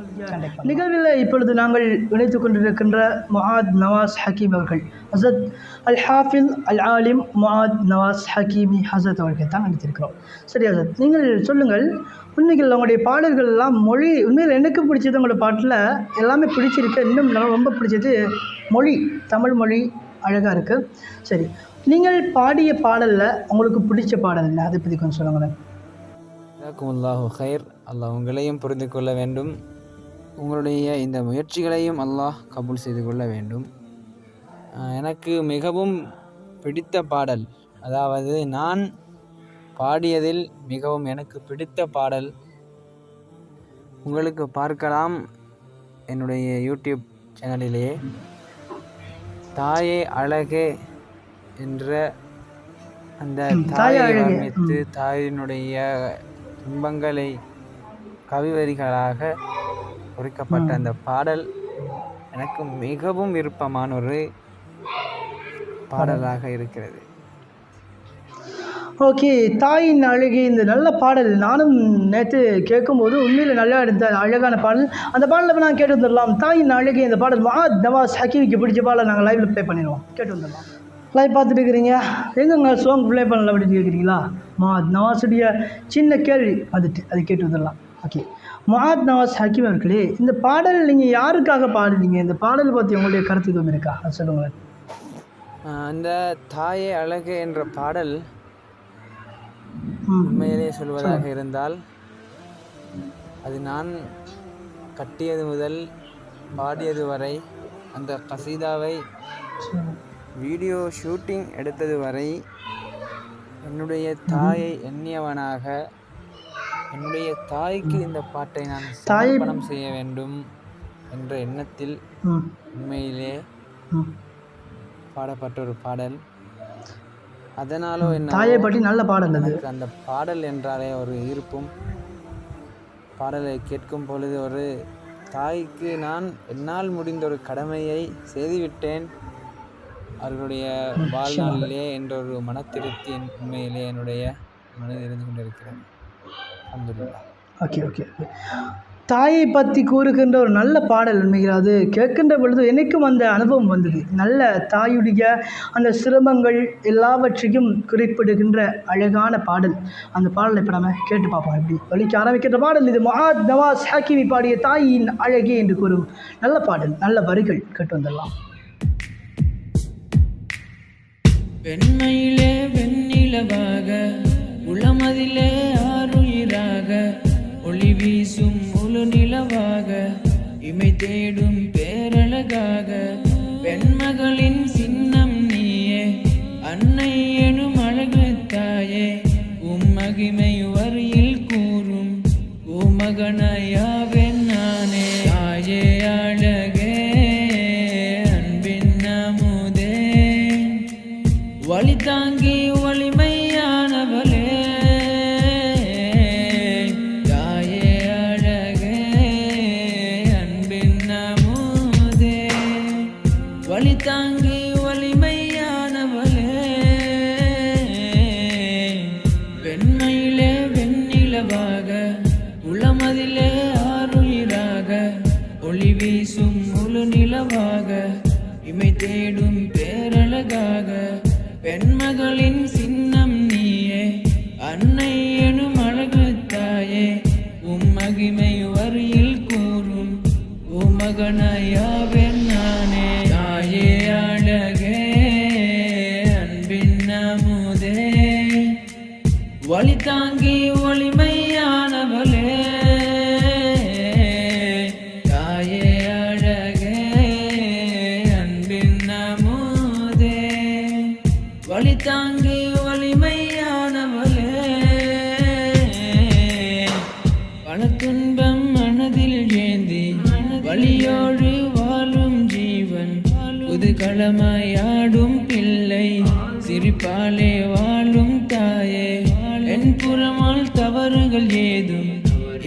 நிகழ்வில் இப்பொழுது நாங்கள் இணைத்துக் கொண்டிருக்கின்ற முஆத் நவாஸ் ஹக்கீம் அவர்கள், ஹஸரத் அல் ஹாஃபில் அல் ஆலிம் முஆத் நவாஸ் ஹக்கீமி ஹஸரத் அவர்கள் தான் நினைத்திருக்கிறோம். சரி ஹஸரத், நீங்கள் சொல்லுங்கள், உண்மைகள் உங்களுடைய பாடல்கள் எல்லாம் மொழி உண்மையில் எனக்கு பிடிச்சது உங்களோட பாட்டில் எல்லாமே பிடிச்சிருக்கு. இன்னும் ரொம்ப பிடிச்சது மொழி, தமிழ் மொழி அழகாக இருக்குது. சரி, நீங்கள் பாடிய பாடலில் உங்களுக்கு பிடிச்ச பாடல் இல்லை, அதை பற்றி கொஞ்சம் சொல்லுங்களேன். ஜஸாக்குமுல்லாஹு ஹைர். அல்லாஹ் உங்களையும் புரிந்து கொள்ள வேண்டும், உங்களுடைய இந்த முயற்சிகளையும் அல்லாஹ் கபூல் செய்து கொள்ள வேண்டும். எனக்கு மிகவும் பிடித்த பாடல், அதாவது நான் பாடியதில் மிகவும் எனக்கு பிடித்த பாடல் உங்களுக்கு பார்க்கலாம் என்னுடைய யூடியூப் சேனலிலே. தாயே அழகே என்ற அந்த தாயை வர்ணித்து தாயினுடைய துன்பங்களை கவிவரிகளாக குறிக்கப்பட்ட அந்த பாடல் எனக்கு மிகவும் விருப்பமான ஒரு பாடலாக இருக்கிறது. ஓகே, தாயின் அழகே இந்த நல்ல பாடல் நானும் நேற்று கேட்கும்போது உண்மையில் நல்லா இருந்த அழகான பாடல். அந்த பாடலில் நான் கேட்டு வந்துடலாம். தாயின் அழகே இந்த பாடல் முஆத் நவாஸ் ஹக்கீமுக்கு பிடிச்ச பாடலை நாங்கள் லைவில் ப்ளே பண்ணிடுவோம், கேட்டு வந்துடலாம். லைவ் பார்த்துட்டு இருக்கிறீங்க, எங்கங்க சாங் ப்ளே பண்ணல அப்படின்னு கேட்குறீங்களா? முஆத் நவாஸுடைய சின்ன கேள்வி வந்துட்டு அது கேட்டு வந்துடலாம். ஓகே, முஆத் நவாஸ் ஹக்கீம் அவர்களே, இந்த பாடல் நீங்கள் யாருக்காக பாடுறீங்க? இந்த பாடல் பற்றி உங்களுடைய கருத்து எதுவும் இருக்கா, அது சொல்லுங்களேன். அந்த தாயே அழகே என்ற பாடல் உண்மையிலே சொல்வதாக இருந்தால், அது நான் கட்டியது முதல் பாடியது வரை, அந்த கசீதாவை வீடியோ ஷூட்டிங் எடுத்தது வரை, என்னுடைய தாயை எண்ணியவனாக, என்னுடைய தாய்க்கு இந்த பாட்டை நான் சமர்ப்பணம் செய்ய வேண்டும் என்ற எண்ணத்தில் உண்மையிலே பாடப்பட்ட ஒரு பாடல். அதனாலோ என்ன தாயை பற்றி நல்ல பாடல், எனக்கு அந்த பாடல் என்றாலே ஒரு ஈர்ப்பும், பாடலை கேட்கும் பொழுது ஒரு தாய்க்கு நான் என்னால் முடிந்த ஒரு கடமையை செய்துவிட்டேன் அவர்களுடைய வாழ்நாளிலே என்ற ஒரு மனத்திருப்தி உண்மையிலே என்னுடைய மனதில் இருந்து கொண்டிருக்கிறது. அல்ஹம்துலில்லாஹ். ஓகே ஓகே ஓகே, தாயை பற்றி கூறுகின்ற ஒரு நல்ல பாடல். உண்மையில் அது கேட்கின்ற பொழுது எனக்கும் அந்த அனுபவம் வந்தது. நல்ல தாயுடைய அந்த சிரமங்கள் எல்லாவற்றையும் குறிப்பிடுகின்ற அழகான பாடல். அந்த பாடலை இப்போ நம்ம கேட்டு பார்ப்போம். எப்படி வலிக்க ஆரம்பிக்கின்ற பாடல் இது. முஆத் நவாஸ் ஹக்கீமி பாடிய தாயின் அழகே என்று கூறும் நல்ல பாடல், நல்ல வரிகள் கேட்டு வந்துடலாம். வெண்மையிலே வெண்ணிலவாக, உளமதிலே ஆருயிராக, ஒளி வீசும் முழு நிலவாக, இமை தேடும் பேரழகாக, பெண்மகளின் சின்னம் நீயே, அன்னை எனும் அழகு தாயே, மகிமை வரியில் கூறும் மகனாயாவேன் நானே. தாயே அழகே அன்பின் அமுதே, வழி தாங்கி வலிமையானவளே, தாயே அழகே அன்பின் அமுதே, வழி தாங்கி வலிமையானவளே, வெண்மையிலே வெண்ணிலவாக, உளமதிலே ஆருயிராக, ஒளி வீசும் முழு நிலவாக, இமை தேடும் பேரழகாக, பெண்மகளின் சின்னம் நீயே, அன்னை எனும் அழகு தாயே, மகிமை வரியில் கூறும் மகனாயாவேன் நானே. தாயே அழகே அமுதே வழி தாங்கி ஒளிமையானவளே தாயே அழகே அன்பின் அமுதே வழி தாங்கி ஒளிமையானவளே பல துன்பம் மனதில் ஏந்தி வழியோடு வாழும் ஜீவன் புதுகளமாயாடும் பிள்ளை சிரிப்பாலே வாழும் தாயே என் புறமால் தவறுகள் ஏதும்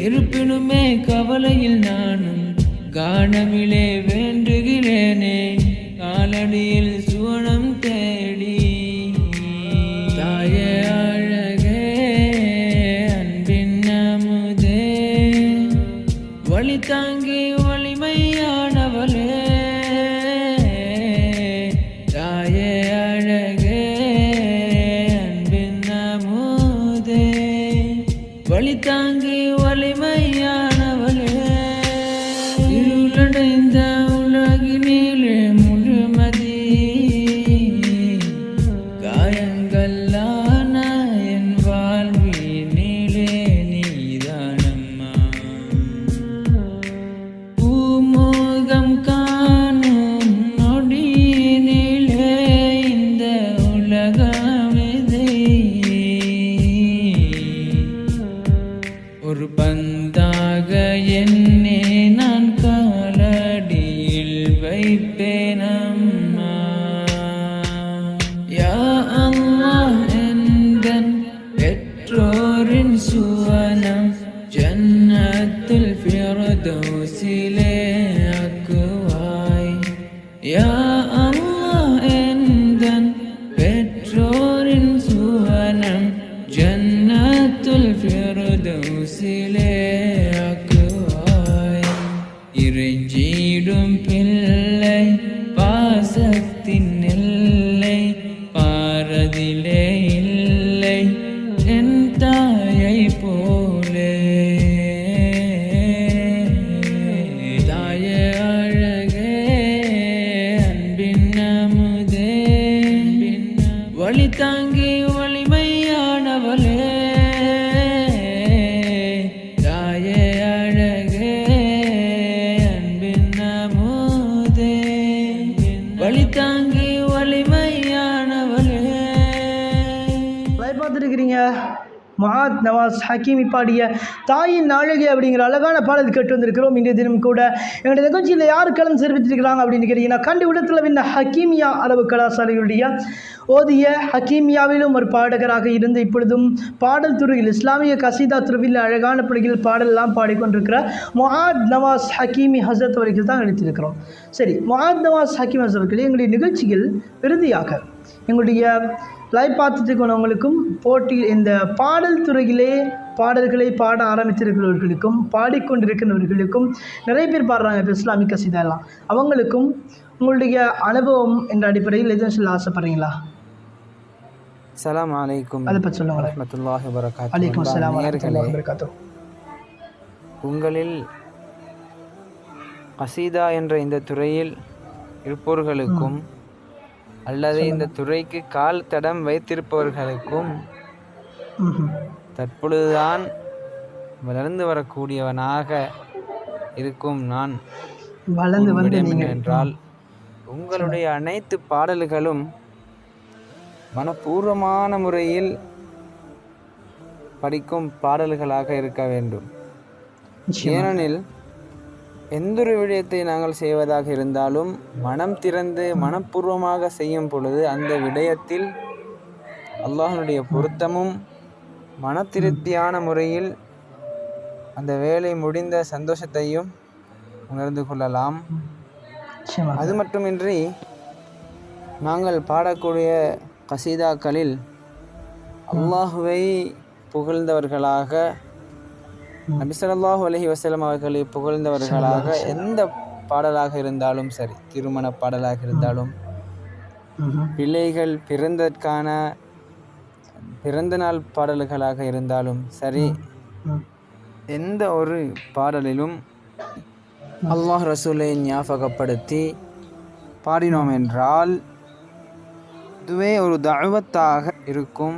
இருப்பினுமே கவலையில் நானும் கானமிலே வேண்டுகிறேனே காலடியில் சுவனம் தேடி தாயே அழகே அன்பின் அமுதே வழி தாங்கி வலிமையானவளே தாயே அழகே அன்பின் அமுதே வழி தாங்கி வலிமையானவளே இருளடைந்த உலகினிலே முழுமதி காயங்களான என் வாழ்வினிலே நீதானம்மா பூமுகம் காணும் நொடியினிலே இந்த உலகமிதை ஒரு பந்தாக என்னே நான் காலடியில் வைப்பேனம்மா யா அல்லாஹ் எந்தன் பெற்றோரின் சுவனம் ஜன்னத்துல் ஃபிர்தௌஸிலே ஆக்குவாய் யா அல்லாஹ் எந்தன் பெற்றோரின் சுவனம் ஜன்னத்துல் ஃபிர்தௌஸிலே ஆக்குவாய் இறைஞ்சிடும் பிள்ளை பாசத்தின் எல்லை பாரதிலே இல்லை என் தாயை போலே தாயே அழகே அன்பின் அமுதே வழி தாங்கி வலிமையானவளே தாயே அழகே அன்பின் அமுதே வழி தாங்கி வலிமையானவளே லைவ் பார்த்துருக்கிறீங்க முஆத் நவாஸ் ஹக்கீமி பாடிய தாயின் அழகே அப்படிங்கிற அழகான பாடல் கேட்டு வந்திருக்கிறோம். இன்றைய தினம் கூட எங்களுடைய நிகழ்ச்சியில் யார் கலந்து சிறப்பித்திருக்கிறாங்க அப்படின்னு கேட்டீங்கன்னா கண்டி விடத்தில் விண்ண ஹக்கீமியா அரபு கலாசாலையுடைய ஓதிய ஹக்கீமியாவிலும் ஒரு பாடகராக இருந்து இப்பொழுதும் பாடல் துறையில் இஸ்லாமிய கசீதா துறையில் அழகான பணிகள் பாடலெல்லாம் பாடிக்கொண்டிருக்கிற முஆத் நவாஸ் ஹக்கீமி ஹசரத் அவர்கள் தான் எடுத்திருக்கிறோம். சரி, முஆத் நவாஸ் ஹக்கீம் ஹசரத் அவர்களே, எங்களுடைய நிகழ்ச்சியில் இறுதியாக எங்களுடைய லைவ் பார்த்துட்டுக்கொண்டவங்களுக்கும் போட்டி இந்த பாடல் துறையிலே பாடல்களை பாட ஆரம்பித்திருக்கிறவர்களுக்கும் பாடிக்கொண்டிருக்கிறவர்களுக்கும் நிறைய பேர் பாடுறாங்க இப்போ இஸ்லாமிக் கசீதா எல்லாம், அவங்களுக்கும் உங்களுடைய அனுபவம் என்ற அடிப்படையில் எதுவும் சொல்ல ஆசைப்படுறீங்களா? அஸ்ஸலாமு அலைக்கும் அதை பற்றி சொல்லுங்கள். வரஹ்மத்துல்லாஹி வபரகாத்துஹு. அலைக்கும் ஸலாம் நேயர்களே, வரஹ்மத்துல்லாஹி வபரகாத்துஹு. உங்களில் கசீதா என்ற இந்த துறையில் இருப்பவர்களுக்கும் அல்லது இந்த துறைக்கு கால் தடம் வைத்திருப்பவர்களுக்கும் தற்பொழுதுதான் வளர்ந்து வரக்கூடியவனாக இருக்கும் நான் என்றால் உங்களுடைய அனைத்து பாடல்களும் மனப்பூர்வமான முறையில் படிக்கும் பாடல்களாக இருக்க வேண்டும். ஏனெனில் எந்தொரு விடயத்தை நாங்கள் செய்வதாக இருந்தாலும் மனம் திறந்து மனப்பூர்வமாக செய்யும் பொழுது அந்த விடயத்தில் அல்லாஹ்வுடைய பொருத்தமும் மன திருப்தியான முறையில் அந்த வேலை முடிந்த சந்தோஷத்தையும் உணர்ந்து கொள்ளலாம். அது மட்டுமின்றி நாங்கள் பாடக்கூடிய கசீதாக்களில் அல்லாஹுவை புகழ்ந்தவர்களாக, நபி ஸல்லல்லாஹு அலைஹி வஸல்லம் அவர்களை புகழ்ந்தவர்களாக எந்த பாடலாக இருந்தாலும் சரி, திருமண பாடலாக இருந்தாலும், பிள்ளைகள் பிறந்ததற்கான பிறந்த நாள் பாடல்களாக இருந்தாலும் சரி, எந்த ஒரு பாடலிலும் அல்லாஹ் ரசூலை ஞாபகப்படுத்தி பாடினோம் என்றால் இதுவே ஒரு தாவத்தாக இருக்கும்.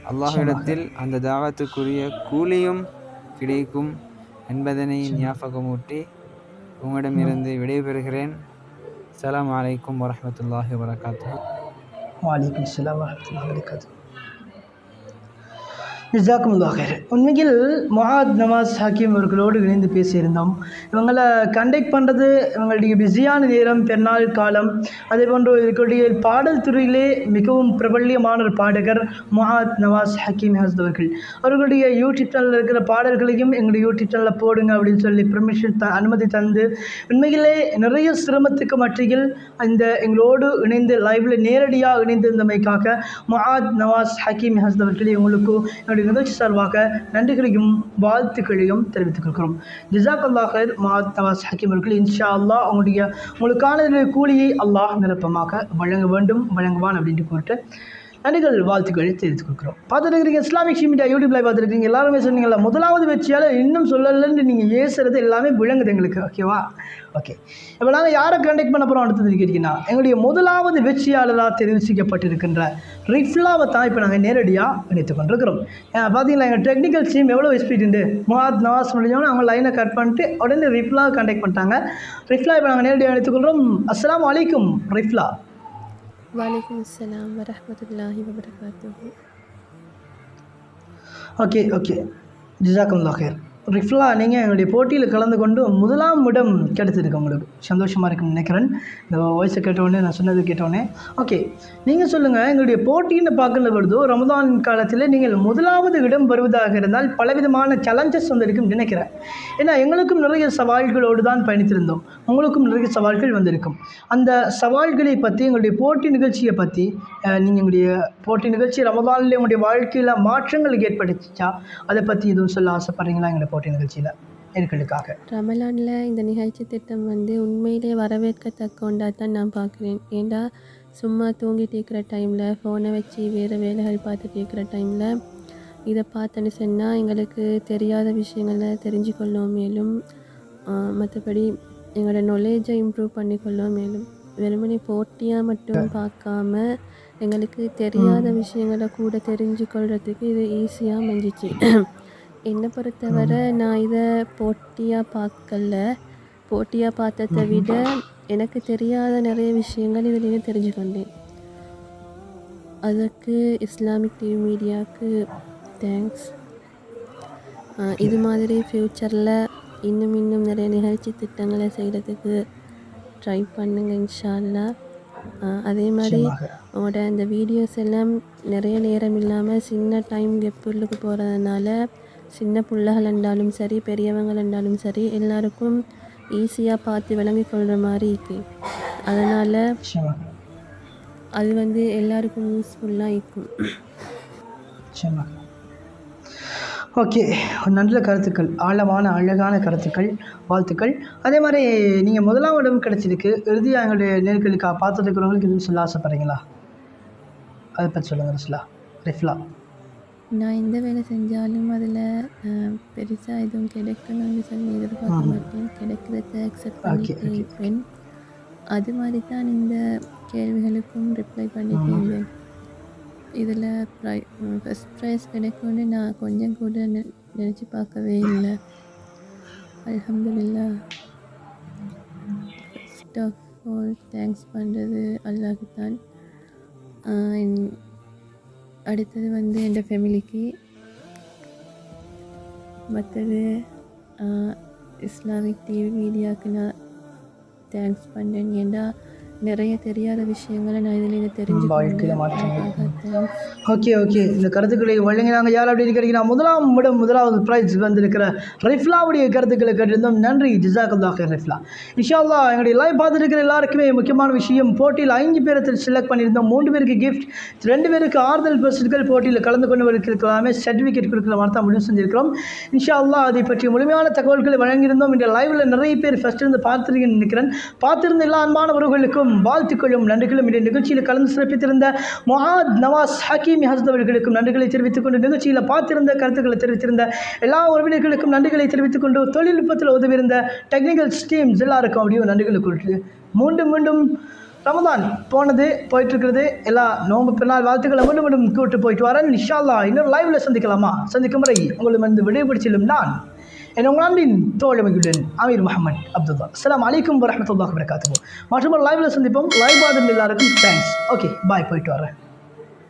அல்லாஹ்விடத்தில் அந்த தாவத்துக்குரிய கூலியும் கிடைக்கும் என்பதனை ஞாபகமூட்டி உங்களிடமிருந்து விடைபெறுகிறேன். அஸ்ஸலாமு அலைக்கும் வரஹ்மத்துல்லாஹி வபரகாத்துஹு. வலைக்கம் அஸ்ஸலாம் வரஹ்மத்துல்லாஹி வபரகாத்துஹு. ஜஸாக்குமுல்லாஹ் ஹைர். உண்மையில் முஆத் நவாஸ் ஹக்கீம் அவர்களோடு இணைந்து பேசியிருந்தோம். இவங்களை கண்டக்ட் பண்ணுறது இவங்களுடைய பிஸியான நேரம், பெருநாள் காலம், அதே போன்று இருக்கக்கூடிய பாடல் துறையிலே மிகவும் பிரபல்யமான ஒரு பாடகர் முஆத் நவாஸ் ஹக்கீம் ஹசத் அவர்கள். அவர்களுடைய யூடியூப் சேனலில் இருக்கிற பாடல்களையும் எங்களுடைய யூடியூப் சேனலில் போடுங்க அப்படின்னு சொல்லி பெர்மிஷன் அனுமதி தந்து உண்மையிலே நிறைய சிரமத்துக்கு மத்தியில் இந்த எங்களோடு இணைந்து லைவில் நேரடியாக இணைந்திருந்தமைக்காக முஆத் நவாஸ் ஹக்கீம் ஹசத் அவர்கள் இவங்களுக்கு என்னுடைய நிகழ்ச்சி சார்பாக நன்றிகளையும் வாழ்த்துக்களையும் தெரிவித்துக் கொள்கிறோம். ஜஸாக்கல்லாஹ் ஹைர் முஆத் நவாஸ் ஹக்கீம் அவர்கள். இன்ஷா அல்லாஹ் உங்களுக்கான கூலியை அல்லாஹ் நிரப்பமாக வழங்குவான் அப்படின்ட்டு கூறிட்டு நன்றிகள் வாழ்த்துக்களை தெரிவித்துக் கொடுக்குறோம். பார்த்துருக்கிறீங்க இஸ்லாமிக் மீடியா யூடியூப் லைவ் பார்த்துருக்கீங்க. எல்லாருமே சொன்னீங்களா முதலாவது வெற்றியால் இன்னும் சொல்லலன்னு நீங்கள் ஏசுறது எல்லாமே விளங்குது எங்களுக்கு. ஓகேவா? ஓகே, இப்போ நாங்கள் யாரை கண்டக்ட் பண்ண போகிறோம் அடுத்தது கேட்டிங்கன்னா எங்களுடைய முதலாவது வெற்றியாளராக தெரிவிக்கப்பட்டிருக்கின்ற ரிஃப்லாவை தான் இப்போ நாங்கள் நேரடியாக இணைத்து கொண்டிருக்கிறோம். பார்த்தீங்களா எங்கள் டெக்னிக்கல் டீம் எவ்வளோ ஸ்பீட் உண்டு. முஆத் நவாஸ் முடிஞ்சவங்க அவங்க லைனை கட் பண்ணிட்டு உடனே ரிஃப்லா கண்டக்ட் பண்ணிட்டாங்க. ரிஃப்லா இப்போ நாங்கள் நேரடியாக இணைத்துக்கொள்கிறோம். அஸ்ஸலாமு அலைக்கும் ரிஃப்லா. வலைக்கம் அஸ்ஸலாம் வரஹ்மத்துல்லாஹி வபரகாத்துஹு. ஓகே ஜஸாக்கல்லாஹ் ஹைர். ரிஃப்லா, நீங்கள் எங்களுடைய போட்டியில் கலந்து கொண்டு முதலாம் இடம் கிடைச்சிருக்கு. உங்களுக்கு சந்தோஷமாக இருக்குன்னு நினைக்கிறேன். இந்த வாய்ஸை கேட்டவுடனே, நான் சொன்னது கேட்டவுடனே. ஓகே, நீங்கள் சொல்லுங்கள், எங்களுடைய போட்டின்னு பார்க்கல வருதோ ரமதான் காலத்தில் நீங்கள் முதலாவது இடம் வருவதாக இருந்தால் பலவிதமான சேலஞ்சஸ் வந்திருக்கும் நினைக்கிறேன். ஏன்னா எங்களுக்கும் நிறைய சவால்களோடு தான் பயணித்திருந்தோம், உங்களுக்கும் நிறைய சவால்கள் வந்திருக்கும். அந்த சவால்களை பற்றி, எங்களுடைய போட்டி நிகழ்ச்சியை பற்றி, நீங்கள் எங்களுடைய போட்டி நிகழ்ச்சி ரமதானில் உங்களுடைய வாழ்க்கையில் மாற்றங்கள் ஏற்படுத்திச்சா, அதை பற்றி எதுவும் சொல்ல ஆசைப்பட்றீங்களா? எங்களுடைய போட்டி நிகழ்ச்சியில் எங்களுக்காக ரமலானில் இந்த நிகழ்ச்சி திட்டம் உண்மையிலே வரவேற்கத்தக்க ஒன்றாக தான் நான் பார்க்குறேன். ஏண்டா சும்மா தூங்கிட்டு இருக்கிற டைமில் ஃபோனை வச்சு வேறு வேலைகள் பார்த்துட்டு இருக்கிற டைமில் இதை பார்த்தேன்னு சொன்னால் எங்களுக்கு தெரியாத விஷயங்களை தெரிஞ்சுக்கொள்ளும், மேலும் மற்றபடி எங்களோட நாலேஜை இம்ப்ரூவ் பண்ணிக்கொள்ளும். மேலும் வெறுமனே போட்டியாக மட்டும் பார்க்காம எங்களுக்கு தெரியாத விஷயங்களை கூட தெரிஞ்சுக்கொள்கிறதுக்கு இது ஈஸியாக அமைஞ்சிச்சு. என்னை பொறுத்தவரை நான் இதை போட்டியாக பார்க்கல. போட்டியாக பார்த்ததை விட எனக்கு தெரியாத நிறைய விஷயங்கள் இதிலேயே தெரிஞ்சுக்கொண்டேன். அதற்கு இஸ்லாமிக் டிவி மீடியாவுக்கு தேங்க்ஸ். இது மாதிரி ஃப்யூச்சரில் இன்னும் நிறைய நிகழ்ச்சி திட்டங்களை செய்கிறதுக்கு ட்ரை பண்ணுங்க இன்ஷா அல்லாஹ். அதே மாதிரி உங்களோட இந்த வீடியோஸ் எல்லாம் நிறைய நேரம் இல்லாமல் சின்ன டைம் கெப்புள்ளுக்கு போகிறதுனால சின்ன பிள்ளைகள் இருந்தாலும் சரி, பெரியவங்கள் இருந்தாலும் சரி, எல்லாருக்கும் ஈஸியாக பார்த்து விளங்கி கொள்கிற மாதிரி இருக்கு. அதனால் அது எல்லாருக்கும் யூஸ்ஃபுல்லாக இருக்கும். ஓகே, நல்ல கருத்துக்கள், ஆழமான அழகான கருத்துக்கள், வாழ்த்துக்கள். அதே மாதிரி நீங்கள் முதலாம் இடம் கிடச்சிருக்கு. இறுதியாக எங்களுடைய நேர்களுக்காக பார்த்துருக்கிறவங்களுக்கு எதுவும் சொல்ல ஆசைப்பட்றீங்களா? அதை பற்றி சொல்லுங்கள் ரிஃப்லா. நான் எந்த வேலை செஞ்சாலும் அதில் பெருசாக எதுவும் கிடைக்கணும்னு சொல்லி எதிர்பார்க்க மாட்டேன். கிடைக்கிறத அக்செப்ட் பண்ணிட்டு இருப்பேன். அது மாதிரி தான் இந்த கேள்விகளுக்கும் ரிப்ளை பண்ணிட்டு இருந்தேன். இதில் ஃபஸ்ட் ப்ரைஸ் கிடைக்கும்னு நான் கொஞ்சம் கூட நினச்சி பார்க்கவே இல்லை. அல்ஹம்துலில்லாஹ். ஃபர்ஸ்ட் ஆஃப் ஆல் தேங்க்ஸ் பண்ணுறது அல்லாஹ்க்கு தான். அடுத்தது என் ஃபேமிலிக்கு, மற்றது இஸ்லாமிக் டிவி மீடியாவுக்கு நான் தேங்க்ஸ் பண்ணுறேன். ஏன்னா நிறைய தெரியாத விஷயங்களை நான் இதில் தெரிஞ்சுக்கிறேன். ஓகே, இந்த கருத்துக்களை வழங்கினாங்க. யார் அப்படின்னு கேட்டீங்கன்னா முதலாவது ப்ரைஸ் வந்திருக்கிற ரிஃப்லாவுடைய கருத்துக்களை கேட்டிருந்தோம். நன்றி, ஜஸாக்கல்லாஹ் ஹைர் ரிஃப்லா. இன்ஷா அல்லாஹ் எங்களுடைய லைவ் பார்த்துருக்கிற எல்லாருக்குமே முக்கியமான விஷயம், போட்டியில் 5 பேரை செலக்ட் பண்ணியிருந்தோம். 3 பேருக்கு கிஃப்ட், 2 பேருக்கு ஆறுதல் பரிசுகள், போட்டியில் கலந்து கொண்டு இருக்கிறாமே சர்டிஃபிகேட் கொடுக்குற மாதிரி தான் முடிவு செஞ்சிருக்கிறோம். இன்ஷா அல்லாஹ் அதை பற்றி முழுமையான தகவல்களை வழங்கியிருந்தோம். இந்த லைவில் நிறைய பேர் ஃபஸ்ட் இருந்து பார்த்துருக்கீங்கன்னு நினைக்கிறேன். பார்த்திருந்த எல்லா அன்பானவர்களுக்கும் வாழ்த்துக்களும் நன்றிகளும். இந்த நிகழ்ச்சியில் கலந்து சிறப்பித்திருந்த முஆத் நவாஸ் ஹக்கீம் ஹசத் அவர்களுக்கும் நன்றிகளை தெரிவித்துக் கொண்டு, நிகழ்ச்சியில் பார்த்திருந்த கருத்துக்களை தெரிவித்திருந்த எல்லா உறவினர்களுக்கும் நன்றிகளை தெரிவித்துக் கொண்டு, தொழில்நுட்பத்தில் உதவியிருந்த டெக்னிக்கல் டீம்ஸ் எல்லாருக்கும் அப்படியும் நன்றிகளை கொடுத்து மீண்டும் ரமதான் போனது போயிட்டுருக்கிறது எல்லா நோன்பு பின்னால் வாழ்த்துக்களை மீண்டும் மீண்டும் கூட்டு போயிட்டு வரேன். இன்ஷா அல்லாஹ் இன்னொரு லைவில் சந்திக்கலாமா? சந்திக்கும் முறை உங்களுக்கு வந்து விடைபிடிச்சிலும் நான் என் உங்கள் அன்பின் தோழமையுடன் அமீர் முகமது அப்துல்லா. அஸ்ஸலாமு அலைக்கும் வரஹ்மத்துல்லாஹி வபரகாத்துஹு. மற்றும் ஒரு லைவில் சந்திப்போம். லைவ் ஆதரவு எல்லாருக்கும் தேங்க்ஸ். ஓகே பாய், போயிட்டு வரேன்.